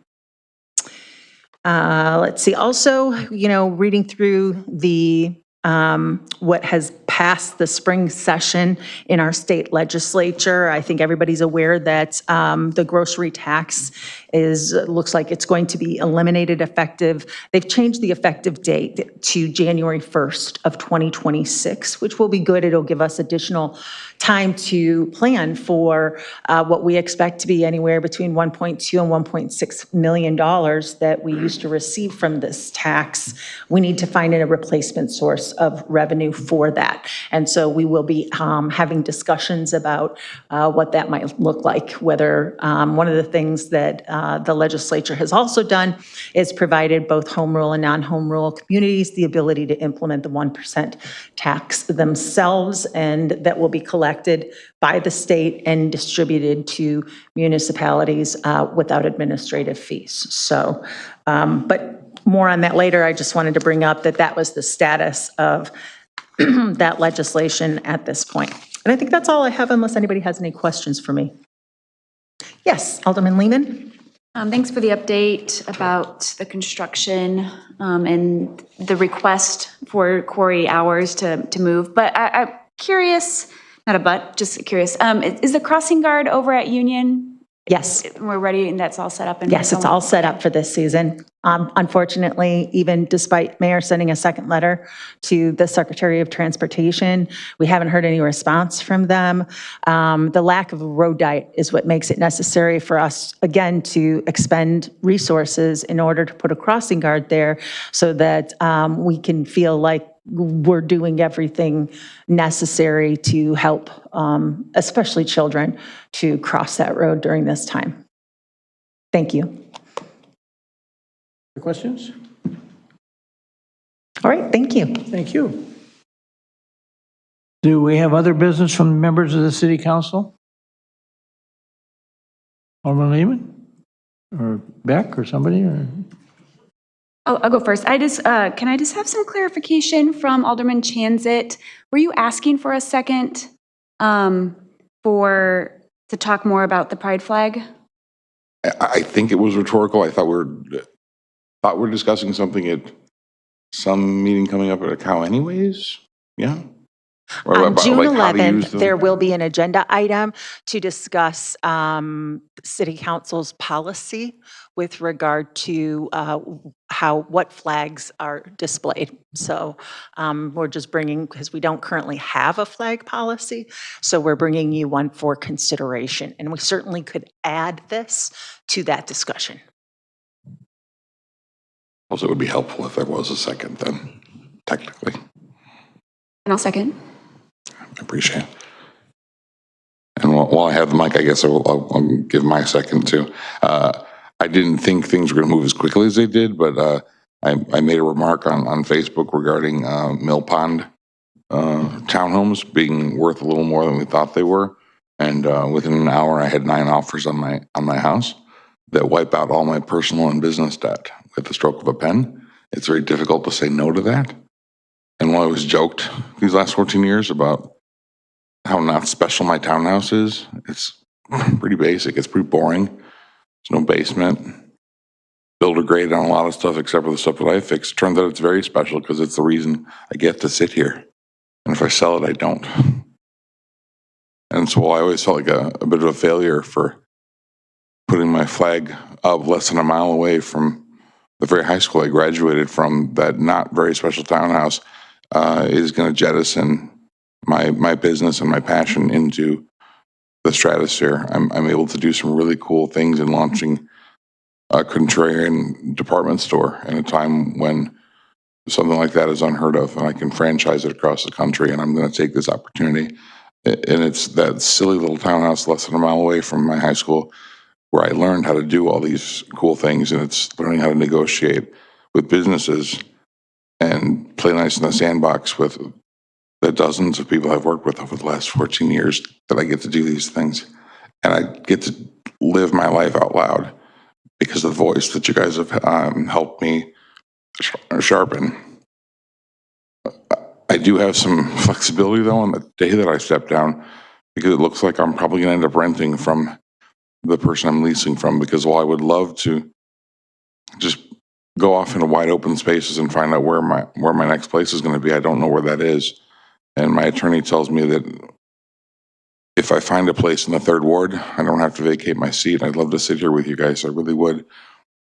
Let's see, also, reading through the what has passed the spring session in our state legislature, I think everybody's aware that the grocery tax looks like it's going to be eliminated effective. They've changed the effective date to January 1st of 2026, which will be good. It'll give us additional time to plan for what we expect to be anywhere between $1.2 and $1.6 million that we used to receive from this tax. We need to find a replacement source of revenue for that. And so we will be having discussions about what that might look like, whether one of the things that the legislature has also done is provided both home rule and non-home rule communities the ability to implement the 1% tax themselves, and that will be collected by the state and distributed to municipalities without administrative fees. So, but more on that later. I just wanted to bring up that that was the status of that legislation at this point. And I think that's all I have unless anybody has any questions for me. Yes, Alderman Lehman. Thanks for the update about the construction and the request for quarry hours to move. But I'm curious, not a but, just curious, is the crossing guard over at Union? Yes. We're ready and that's all set up? Yes, it's all set up for this season. Unfortunately, even despite Mayor sending a second letter to the Secretary of Transportation, we haven't heard any response from them. The lack of a road diet is what makes it necessary for us, again, to expend resources in order to put a crossing guard there so that we can feel like we're doing everything necessary to help, especially children, to cross that road during this time. Thank you. Questions? All right, thank you. Thank you. Do we have other business from members of the City Council? Alderman Lehman? Or Beck or somebody? Or? I'll go first. Can I just have some clarification from Alderman Chanzit? Were you asking for a second to talk more about the pride flag? I think it was rhetorical. I thought we're discussing something at some meeting coming up at a cow anyways. Yeah. On June 11th, there will be an agenda item to discuss City Council's policy with regard to what flags are displayed. So we're just bringing, because we don't currently have a flag policy, so we're bringing you one for consideration. And we certainly could add this to that discussion. Also, it would be helpful if there was a second then, technically. And I'll second. I appreciate it. And while I have the mic, I guess I'll give my second too. I didn't think things were going to move as quickly as they did, but I made a remark on Facebook regarding Mill Pond townhomes being worth a little more than we thought they were. And within an hour, I had 9 offers on my house that wipe out all my personal and business debt with the stroke of a pen. It's very difficult to say no to that. And while I was joked these last 14 years about how not special my townhouse is, it's pretty basic. It's pretty boring. There's no basement. Builder grade on a lot of stuff except for the stuff that I fixed. Turns out it's very special because it's the reason I get to sit here. And if I sell it, I don't. And so I always felt like a bit of a failure for putting my flag up less than a mile away from the very high school I graduated from, that not very special townhouse is going to jettison my business and my passion into the stratosphere. I'm able to do some really cool things in launching a contrarian department store in a time when something like that is unheard of, and I can franchise it across the country, and I'm going to take this opportunity. And it's that silly little townhouse less than a mile away from my high school where I learned how to do all these cool things, and it's learning how to negotiate with businesses and play nice in the sandbox with the dozens of people I've worked with over the last 14 years that I get to do these things. And I get to live my life out loud because of the voice that you guys have helped me sharpen. I do have some flexibility though on the day that I step down, because it looks like I'm probably going to end up renting from the person I'm leasing from, because while I would love to just go off into wide open spaces and find out where my next place is going to be, I don't know where that is. And my attorney tells me that if I find a place in the 3rd Ward, I don't have to vacate my seat. I'd love to sit here with you guys. I really would.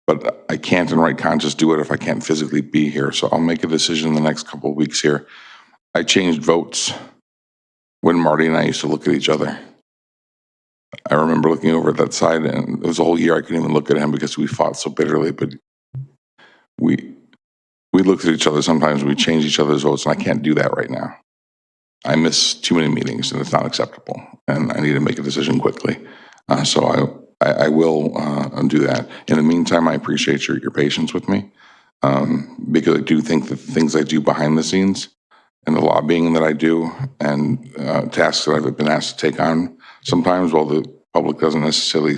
But I can't in right conscience do it if I can't physically be here. So I'll make a decision in the next couple of weeks here. I changed votes when Marty and I used to look at each other. I remember looking over at that side, and it was a whole year I couldn't even look at him because we fought so bitterly. But we looked at each other sometimes, and we changed each other's votes, and I can't do that right now. I miss too many meetings, and it's not acceptable, and I need to make a decision quickly. So I will do that. In the meantime, I appreciate your patience with me, because I do think that the things I do behind the scenes and the lobbying that I do and tasks that I've been asked to take on sometimes, while the public doesn't necessarily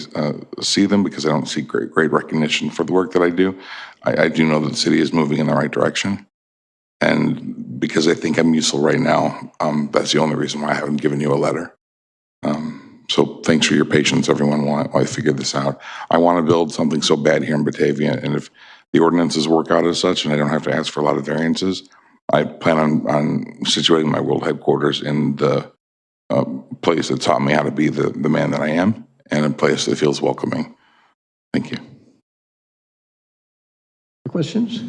see them because I don't see great recognition for the work that I do, I do know that the city is moving in the right direction. And because I think I'm useful right now, that's the only reason why I haven't given you a letter. So thanks for your patience, everyone, while I figured this out. I want to build something so bad here in Batavia, and if the ordinances work out as such and I don't have to ask for a lot of variances, I plan on situating my world headquarters in the place that taught me how to be the man that I am, and a place that feels welcoming. Thank you. Questions?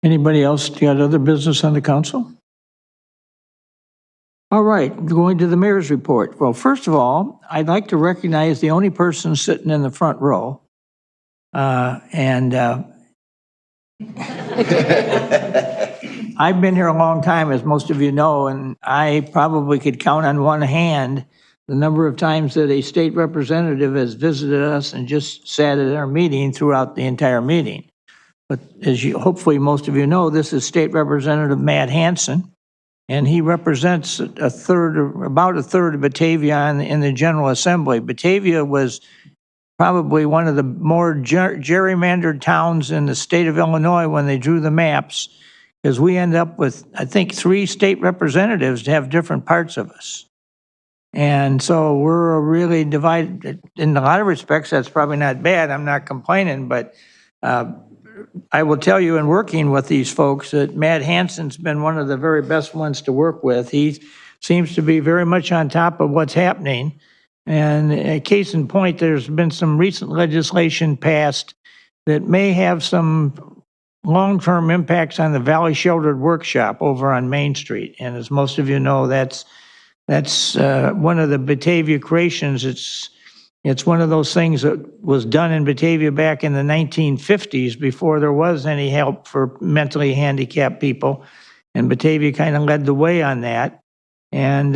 Anybody else got other business on the council? All right, going to the mayor's report. Well, first of all, I'd like to recognize the only person sitting in the front row. I've been here a long time, as most of you know, and I probably could count on one hand the number of times that a state representative has visited us and just sat at our meeting throughout the entire meeting. But as you, hopefully most of you know, this is State Representative Matt Hansen, and he represents about a third of Batavia in the General Assembly. Batavia was probably one of the more gerrymandered towns in the state of Illinois when they drew the maps, because we end up with, I think, 3 state representatives to have different parts of us. And so we're really divided. In a lot of respects, that's probably not bad. I'm not complaining, but I will tell you, in working with these folks, that Matt Hansen's been one of the very best ones to work with. He seems to be very much on top of what's happening. And a case in point, there's been some recent legislation passed that may have some long-term impacts on the Valley Sheltered Workshop over on Main Street. And as most of you know, that's one of the Batavia creations. It's one of those things that was done in Batavia back in the 1950s before there was any help for mentally handicapped people. and Batavia kind of led the way on that. And,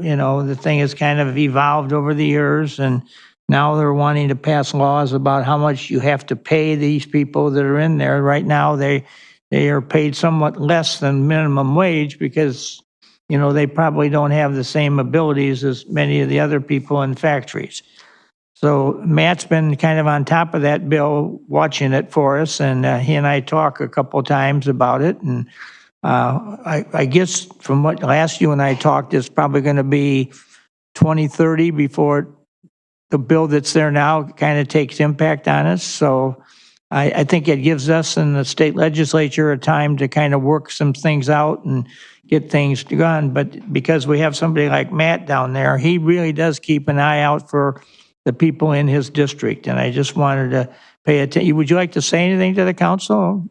you know, the thing has kind of evolved over the years, and now they're wanting to pass laws about how much you have to pay these people that are in there. Right now, they are paid somewhat less than minimum wage because, you know, they probably don't have the same abilities as many of the other people in factories. So Matt's been kind of on top of that bill, watching it for us, and he and I talk a couple times about it. And I guess from what last you and I talked, it's probably going to be 2030 before the bill that's there now kind of takes impact on us. So I think it gives us and the state legislature a time to kind of work some things out and get things done. But because we have somebody like Matt down there, he really does keep an eye out for the people in his district. And I just wanted to pay attention. Would you like to say anything to the council?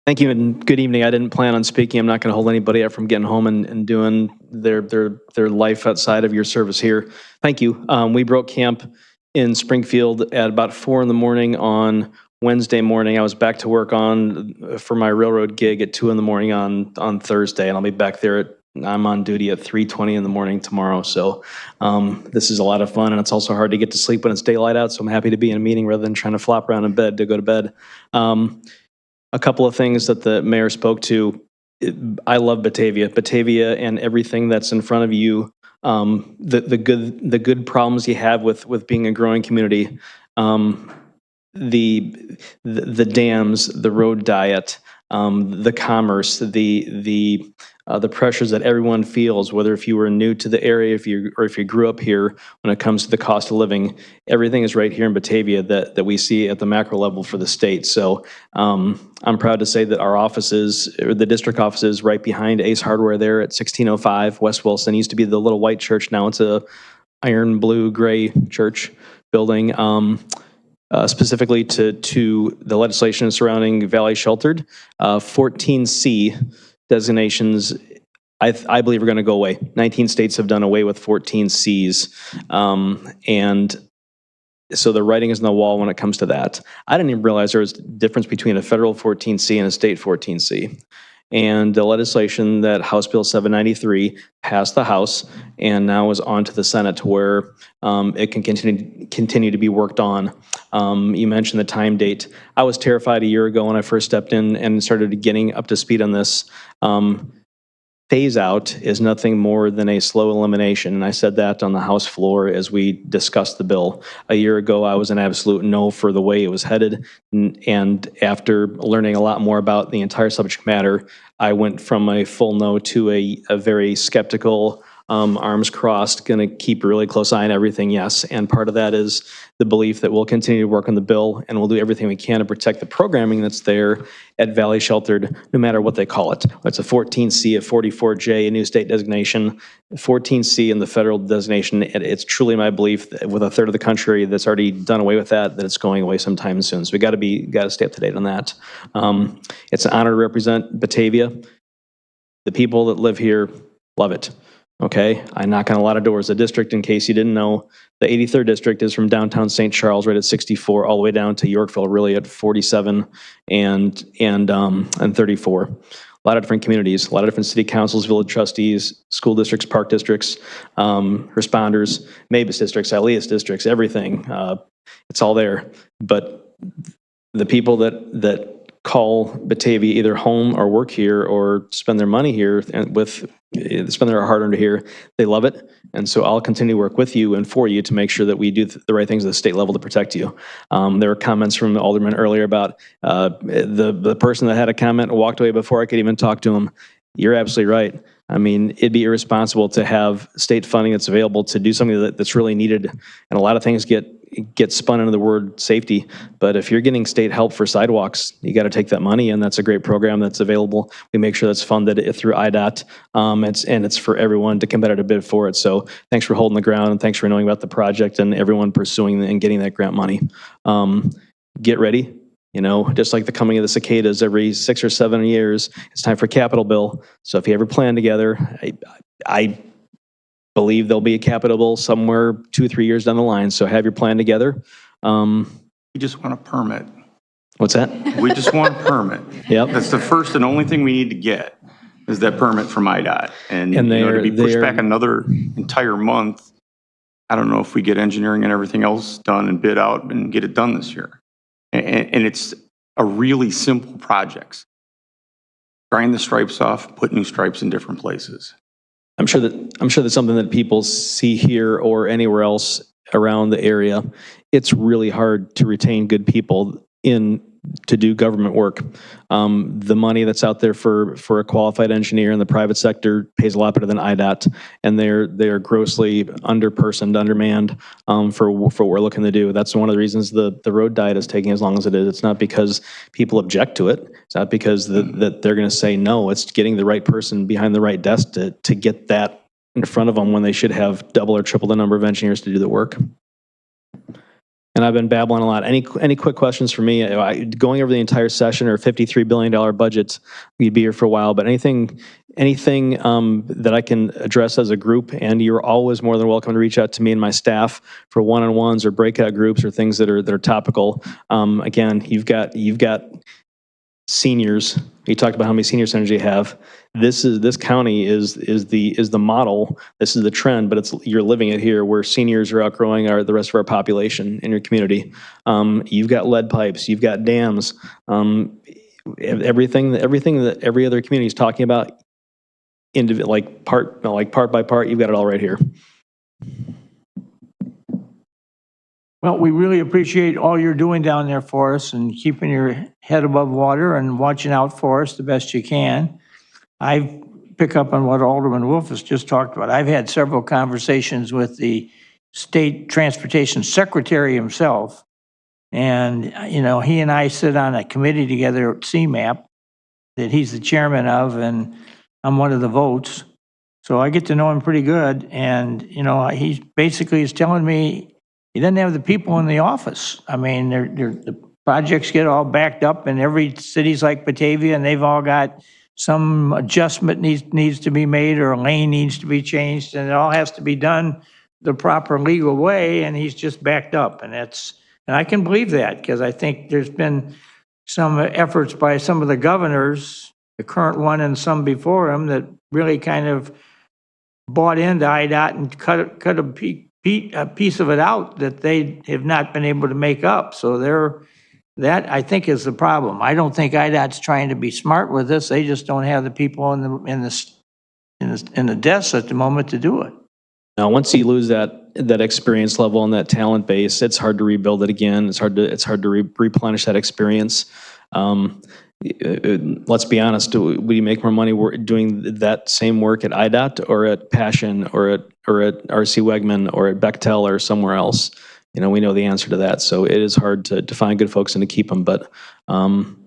Thank you and good evening. I didn't plan on speaking. I'm not going to hold anybody up from getting home and doing their life outside of your service here. Thank you. We broke camp in Springfield at about 4 in the morning on Wednesday morning. I was back to work for my railroad gig at 2 in the morning on Thursday, and I'll be back there I'm on duty at 3:20 in the morning tomorrow. So this is a lot of fun, and it's also hard to get to sleep when it's daylight out. So I'm happy to be in a meeting rather than trying to flop around in bed to go to bed. A couple of things that the mayor spoke to. I love Batavia. Batavia and everything that's in front of you, the good problems you have with being a growing community, the dams, the road diet, the commerce, the pressures that everyone feels, whether if you were new to the area, if you grew up here, when it comes to the cost of living, everything is right here in Batavia that we see at the macro level for the state. So I'm proud to say that our offices, or the district offices, right behind Ace Hardware there at 1605 West Wilson, used to be the little white church. Now it's a iron, blue, gray church building. Specifically to the legislation surrounding Valley Sheltered, 14C designations, I believe are going to go away. 19 states have done away with 14Cs. And so the writing is on the wall when it comes to that. I didn't even realize there was a difference between a federal 14C and a state 14C. And the legislation that House Bill 793 passed the House and now is on to the Senate, where it can continue to be worked on. You mentioned the time date. I was terrified a year ago when I first stepped in and started getting up to speed on this. Phase out is nothing more than a slow elimination. And I said that on the House floor as we discussed the bill. A year ago, I was an absolute no for the way it was headed. And after learning a lot more about the entire subject matter, I went from a full no to a very skeptical, arms crossed, going to keep a really close eye on everything, yes. And part of that is the belief that we'll continue to work on the bill and we'll do everything we can to protect the programming that's there at Valley Sheltered, no matter what they call it. It's a 14C, a 44J, a new state designation, 14C in the federal designation. It's truly my belief that with a third of the country that's already done away with that it's going away sometime soon. So we got to stay up to date on that. It's an honor to represent Batavia. The people that live here love it. Okay, I knock on a lot of doors. The district, in case you didn't know, the 83rd district is from downtown St. Charles, right at 64, all the way down to Yorkville, really at 47 and 34. A lot of different communities, a lot of different city councils, village trustees, school districts, park districts, responders, Mavis districts, Elias districts, everything. It's all there. But the people that call Batavia either home or work here or spend their money here and spend their hard-earned here, they love it. And so I'll continue to work with you and for you to make sure that we do the right things at the state level to protect you. There were comments from the alderman earlier about the person that had a comment and walked away before I could even talk to him. You're absolutely right. I mean, it'd be irresponsible to have state funding that's available to do something that's really needed. And a lot of things get spun into the word safety. But if you're getting state help for sidewalks, you got to take that money, and that's a great program that's available. We make sure that's funded through IDOT, and it's for everyone to competitive bid for it. So thanks for holding the ground, and thanks for knowing about the project and everyone pursuing and getting that grant money. Get ready. You know, just like the coming of the cicadas every 6 or 7 years, it's time for capital bill. So if you ever plan together, I believe there'll be a capital bill somewhere 2 or 3 years down the line. So have your plan together. We just want a permit. What's that? We just want a permit. Yep. That's the first and only thing we need to get is that permit from IDOT. And you know, to be pushed back another entire month, I don't know if we get engineering and everything else done and bid out and get it done this year. And it's a really simple project. Grind the stripes off, put new stripes in different places. I'm sure that's something that people see here or anywhere else around the area. It's really hard to retain good people to do government work. The money that's out there for a qualified engineer in the private sector pays a lot better than IDOT, and they're grossly underpersoned, undermanned for what we're looking to do. That's one of the reasons the road diet is taking as long as it is. It's not because people object to it. It's not because that they're going to say no. It's getting the right person behind the right desk to get that in front of them when they should have double or triple the number of engineers to do the work. And I've been babbling a lot. Any quick questions for me? Going over the entire session or $53 billion budgets, we'd be here for a while, but anything that I can address as a group, and you're always more than welcome to reach out to me and my staff for one-on-ones or breakout groups or things that are topical. Again, you've got seniors. You talked about how many senior centers you have. This county is the model. This is the trend, but you're living it here, where seniors are outgrowing the rest of our population in your community. You've got lead pipes. You've got dams. Everything that every other community is talking about, part by part. You've got it all right here. Well, we really appreciate all you're doing down there for us and keeping your head above water and watching out for us the best you can. I pick up on what Alderman Wolf has just talked about. I've had several conversations with the State Transportation Secretary himself, and you know, he and I sit on a committee together at CMAP that he's the chairman of, and I'm one of the votes. So I get to know him pretty good, and you know, he basically is telling me he doesn't have the people in the office. I mean, the projects get all backed up in every cities like Batavia, and they've all got some adjustment needs to be made, or a lane needs to be changed, and it all has to be done the proper legal way, and he's just backed up. And I can believe that, because I think there's been some efforts by some of the governors, the current one and some before him, that really kind of bought into IDOT and cut a piece of it out that they have not been able to make up. So that, I think, is the problem. I don't think IDOT's trying to be smart with this. They just don't have the people in the desks at the moment to do it. Now, once you lose that experience level and that talent base, it's hard to rebuild it again. It's hard to replenish that experience. Let's be honest. Would you make more money doing that same work at IDOT or at Passion or at RC Wegman or at Bechtel or somewhere else? You know, we know the answer to that. So it is hard to find good folks and to keep them. But I'm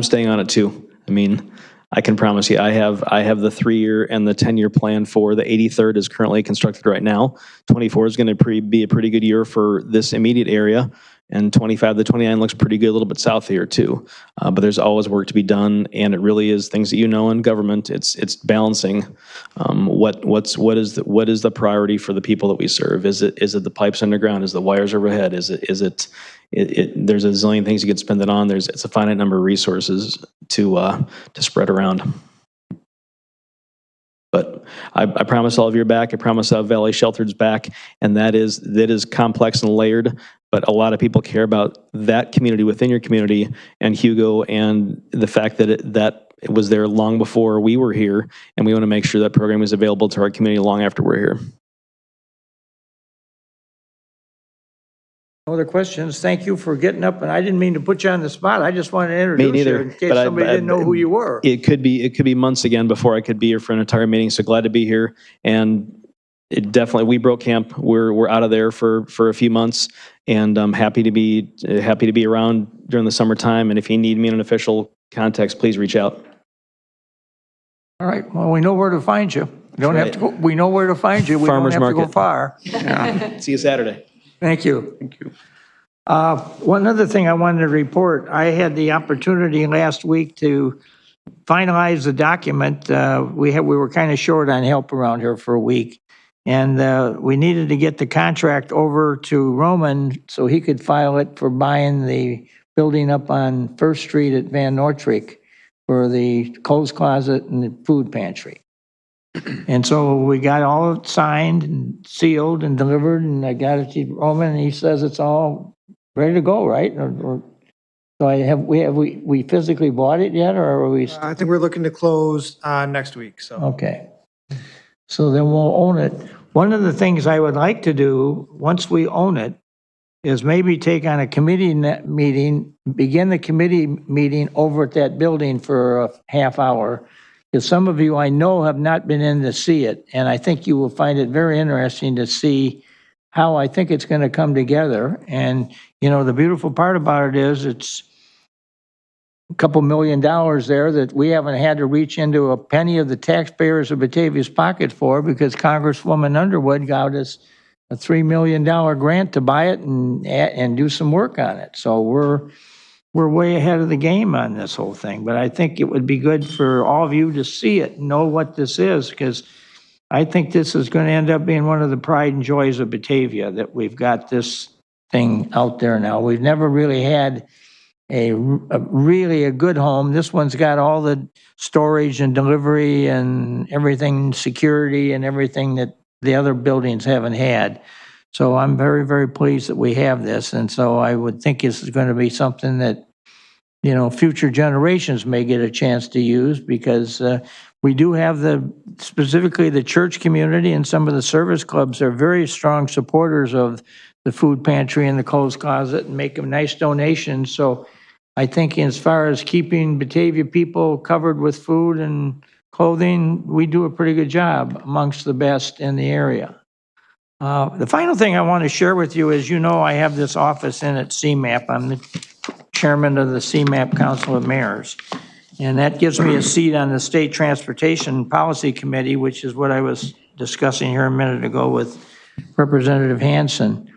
staying on it too. I mean, I can promise you, I have the 3-year and the 10-year plan for the 83rd is currently constructed right now. 24 is going to be a pretty good year for this immediate area. And 25 to 29 looks pretty good a little bit south here too. But there's always work to be done, and it really is things that you know in government. It's balancing what is the priority for the people that we serve. Is it the pipes underground? Is the wires overhead? Is it there's a zillion things you can spend it on. It's a finite number of resources to spread around. But I promise all of you are back. I promise Valley Sheltered's back, and that is complex and layered. But a lot of people care about that community within your community, and Hugo, and the fact that it was there long before we were here, and we want to make sure that program is available to our community long after we're here. No other questions. Thank you for getting up, and I didn't mean to put you on the spot. I just wanted to introduce you in case somebody didn't know who you were. It could be months again before I could be here for an entire meeting. So glad to be here, and it definitely, we broke camp. We're out of there for a few months, and I'm happy to be around during the summertime. And if you need me in an official context, please reach out. All right. Well, we know where to find you. We don't have to go. We know where to find you. We Farmers don't have Market. to go far. Yeah. See you Saturday. Thank you. Thank you. One other thing I wanted to report, I had the opportunity last week to finalize the document. We were kind of short on help around here for a week. And we needed to get the contract over to Roman so he could file it for buying the building up on First Street at Van Noordtreek for the clothes closet and the food pantry. And so we got all signed and sealed and delivered, and I got it to Roman, and he says it's all ready to go, right? So we physically bought it yet, or are we? I think we're looking to close next week, so. Okay. So then we'll own it. One of the things I would like to do, once we own it, is maybe take on a committee meeting, begin the committee meeting over at that building for a half hour. Because some of you I know have not been in to see it, and I think you will find it very interesting to see how I think it's going to come together. And, you know, the beautiful part about it is it's a couple $1 million there that we haven't had to reach into a penny of the taxpayers of Batavia's pocket for, because Congresswoman Underwood got us a $3 million grant to buy it and do some work on it. So we're way ahead of the game on this whole thing. But I think it would be good for all of you to see it, know what this is, because I think this is going to end up being one of the pride and joys of Batavia, that we've got this thing out there now. We've never really had a really good home. This one's got all the storage and delivery and everything, security and everything that the other buildings haven't had. So I'm very, very pleased that we have this. And so I would think this is going to be something that, you know, future generations may get a chance to use, because we do have specifically the church community and some of the service clubs are very strong supporters of the food pantry and the clothes closet and make them nice donations. So I think as far as keeping Batavia people covered with food and clothing, we do a pretty good job, amongst the best in the area. The final thing I want to share with you is, you know, I have this office in at CMAP. I'm the chairman of the CMAP Council of Mayors. And that gives me a seat on the State Transportation Policy Committee, which is what I was discussing here a minute ago with Representative Hansen.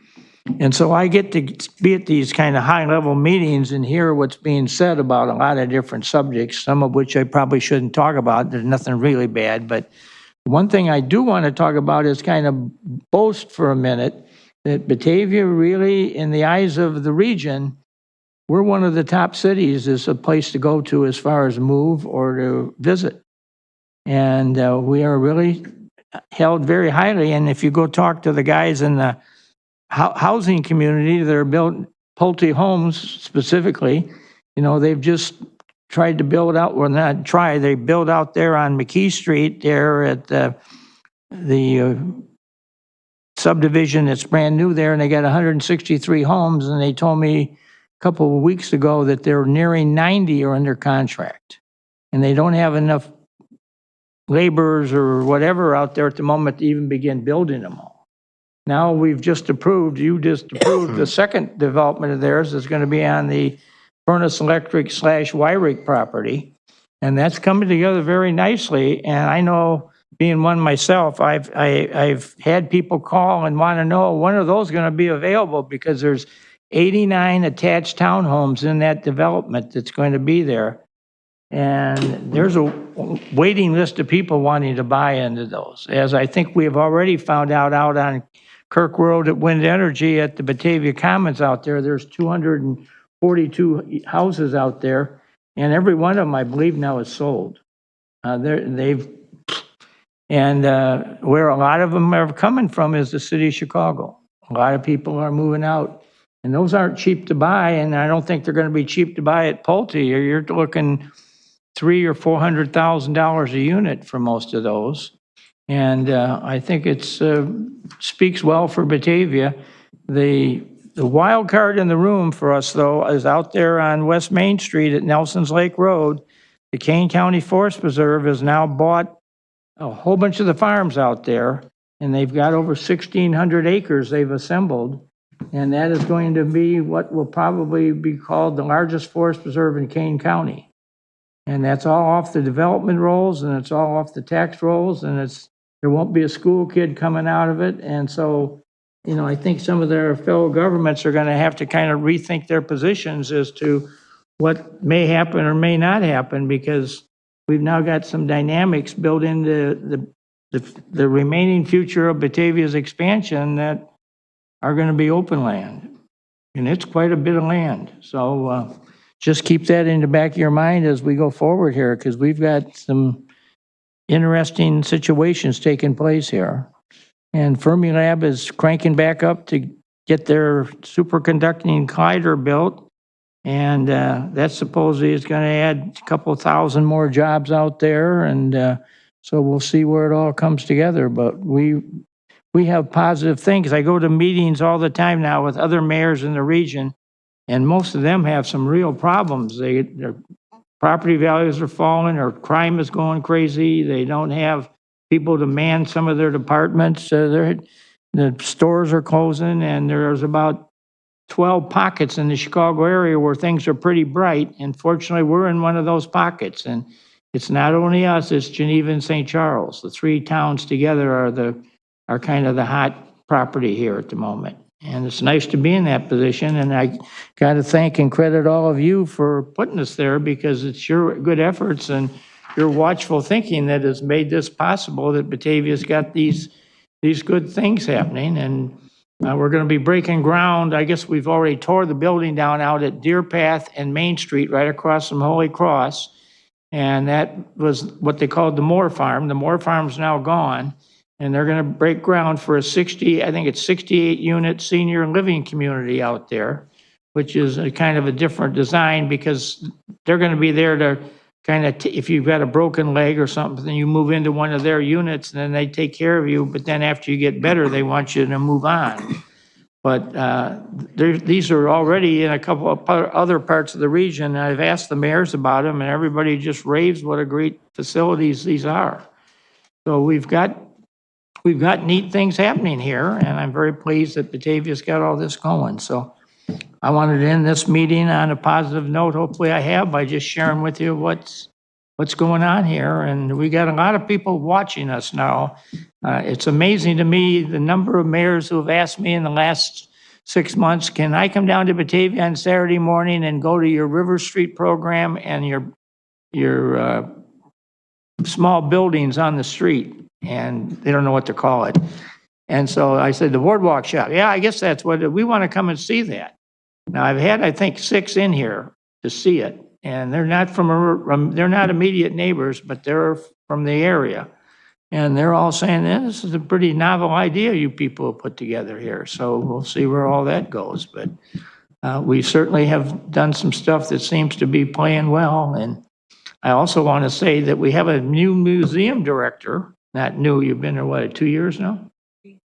And so I get to be at these kind of high-level meetings and hear what's being said about a lot of different subjects, some of which I probably shouldn't talk about. There's nothing really bad. But one thing I do want to talk about is kind of boast for a minute that Batavia really, in the eyes of the region, we're one of the top cities as a place to go to as far as move or to visit. And we are really held very highly. And if you go talk to the guys in the housing community that are building Pulte homes specifically, you know, they've just tried to build out, well, not try, they build out there on McKee Street there at the subdivision that's brand new there, and they got 163 homes, and they told me a couple of weeks ago that they're nearing 90 are under contract, and they don't have enough laborers or whatever out there at the moment to even begin building them all. Now we've just approved, you just approved the second development of theirs is going to be on the Furnace Electric / Wyrick property. And that's coming together very nicely. And I know, being one myself, I've had people call and want to know when are those going to be available, because there's 89 attached townhomes in that development that's going to be there. And there's a waiting list of people wanting to buy into those. As I think we have already found out on Kirk Road at Wind Energy at the Batavia Commons out there, there's 242 houses out there, and every one of them, I believe, now is sold. Where a lot of them are coming from is the city of Chicago. A lot of people are moving out, and those aren't cheap to buy, and I don't think they're going to be cheap to buy at Pulte. You're looking $300,000 or $400,000 a unit for most of those. And I think it speaks well for Batavia. The wild card in the room for us, though, is out there on West Main Street at Nelson's Lake Road. The Kane County Forest Preserve has now bought a whole bunch of the farms out there, and they've got over 1,600 acres they've assembled. And that is going to be what will probably be called the largest forest preserve in Kane County. And that's all off the development rolls, and it's all off the tax rolls, and there won't be a school kid coming out of it. And so, you know, I think some of their fellow governments are going to have to kind of rethink their positions as to what may happen or may not happen, because we've now got some dynamics built into the remaining future of Batavia's expansion that are going to be open land. And it's quite a bit of land. So just keep that in the back of your mind as we go forward here, because we've got some interesting situations taking place here. And Fermilab is cranking back up to get their superconducting collider built. And that supposedly is going to add a couple thousand more jobs out there. And so we'll see where it all comes together. But we have positive things. I go to meetings all the time now with other mayors in the region, and most of them have some real problems. Their property values are falling, or crime is going crazy. They don't have people to man some of their departments. The stores are closing, and there's about 12 pockets in the Chicago area where things are pretty bright. And fortunately, we're in one of those pockets. And it's not only us, it's Geneva and St. Charles. The three towns together are kind of the hot property here at the moment. And it's nice to be in that position. And I got to thank and credit all of you for putting us there, because it's your good efforts and your watchful thinking that has made this possible, that Batavia's got these good things happening. And we're going to be breaking ground. I guess we've already tore the building down out at Deer Path and Main Street, right across from Holy Cross. And that was what they called the Moore Farm. The Moore Farm's now gone. And they're going to break ground for a 68 unit senior living community out there, which is a kind of a different design, because they're going to be there to kind of, if you've got a broken leg or something, then you move into one of their units and then they take care of you. But then after you get better, they want you to move on. But these are already in a couple of other parts of the region. I've asked the mayors about them, and everybody just raves what a great facilities these are. So we've got neat things happening here, and I'm very pleased that Batavia's got all this going. So I wanted to end this meeting on a positive note. Hopefully I have, by just sharing with you what's going on here. And we got a lot of people watching us now. It's amazing to me the number of mayors who have asked me in the last 6 months, can I come down to Batavia on Saturday morning and go to your River Street program and your small buildings on the street? And they don't know what to call it. And so I said, the boardwalk shop. Yeah, I guess that's what, we want to come and see that. Now I've had, I think, 6 in here to see it. And they're not they're not immediate neighbors, but they're from the area. And they're all saying, this is a pretty novel idea you people have put together here. So we'll see where all that goes. But we certainly have done some stuff that seems to be playing well. And I also want to say that we have a new museum director. Not new, you've been there, what, 2 years now?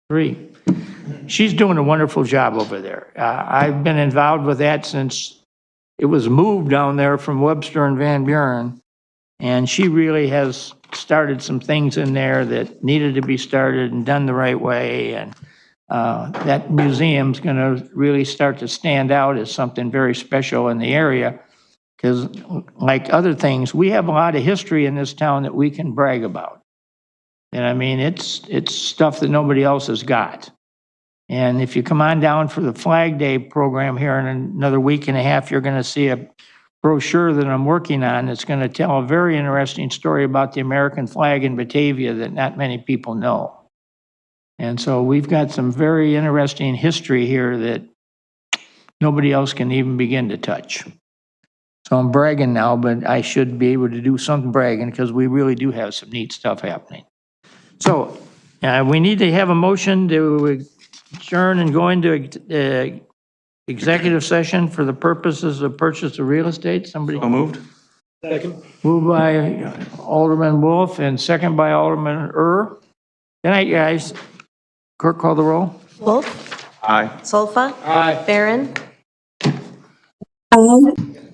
3. She's doing a wonderful job over there. I've been involved with that since it was moved down there from Webster and Van Buren. And she really has started some things in there that needed to be started and done the right way. And that museum's going to really start to stand out as something very special in the area. Because like other things, we have a lot of history in this town that we can brag about. And I mean, it's stuff that nobody else has got. And if you come on down for the Flag Day program here in another week and a half, you're going to see a brochure that I'm working on that's going to tell a very interesting story about the American flag in Batavia that not many people know. And so we've got some very interesting history here that nobody else can even begin to touch. So I'm bragging now, but I should be able to do some bragging, because we really do have some neat stuff happening. So we need to have a motion to adjourn and go into executive session for the purposes of purchase of real estate. Somebody? So moved. Second. Moved by Alderman Wolf and second by Alderman Good night, guys. Clerk, call the roll. Wolf? Aye. Solfa? Aye. Barron?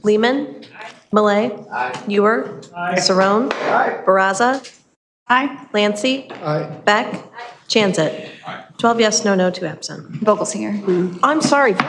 Lehman? Malay? Ewer? Saron? Baraza? Aye. Lancy? Beck? Chanzit? 12 yes, no, 2 absent. Vogelsinger. I'm sorry.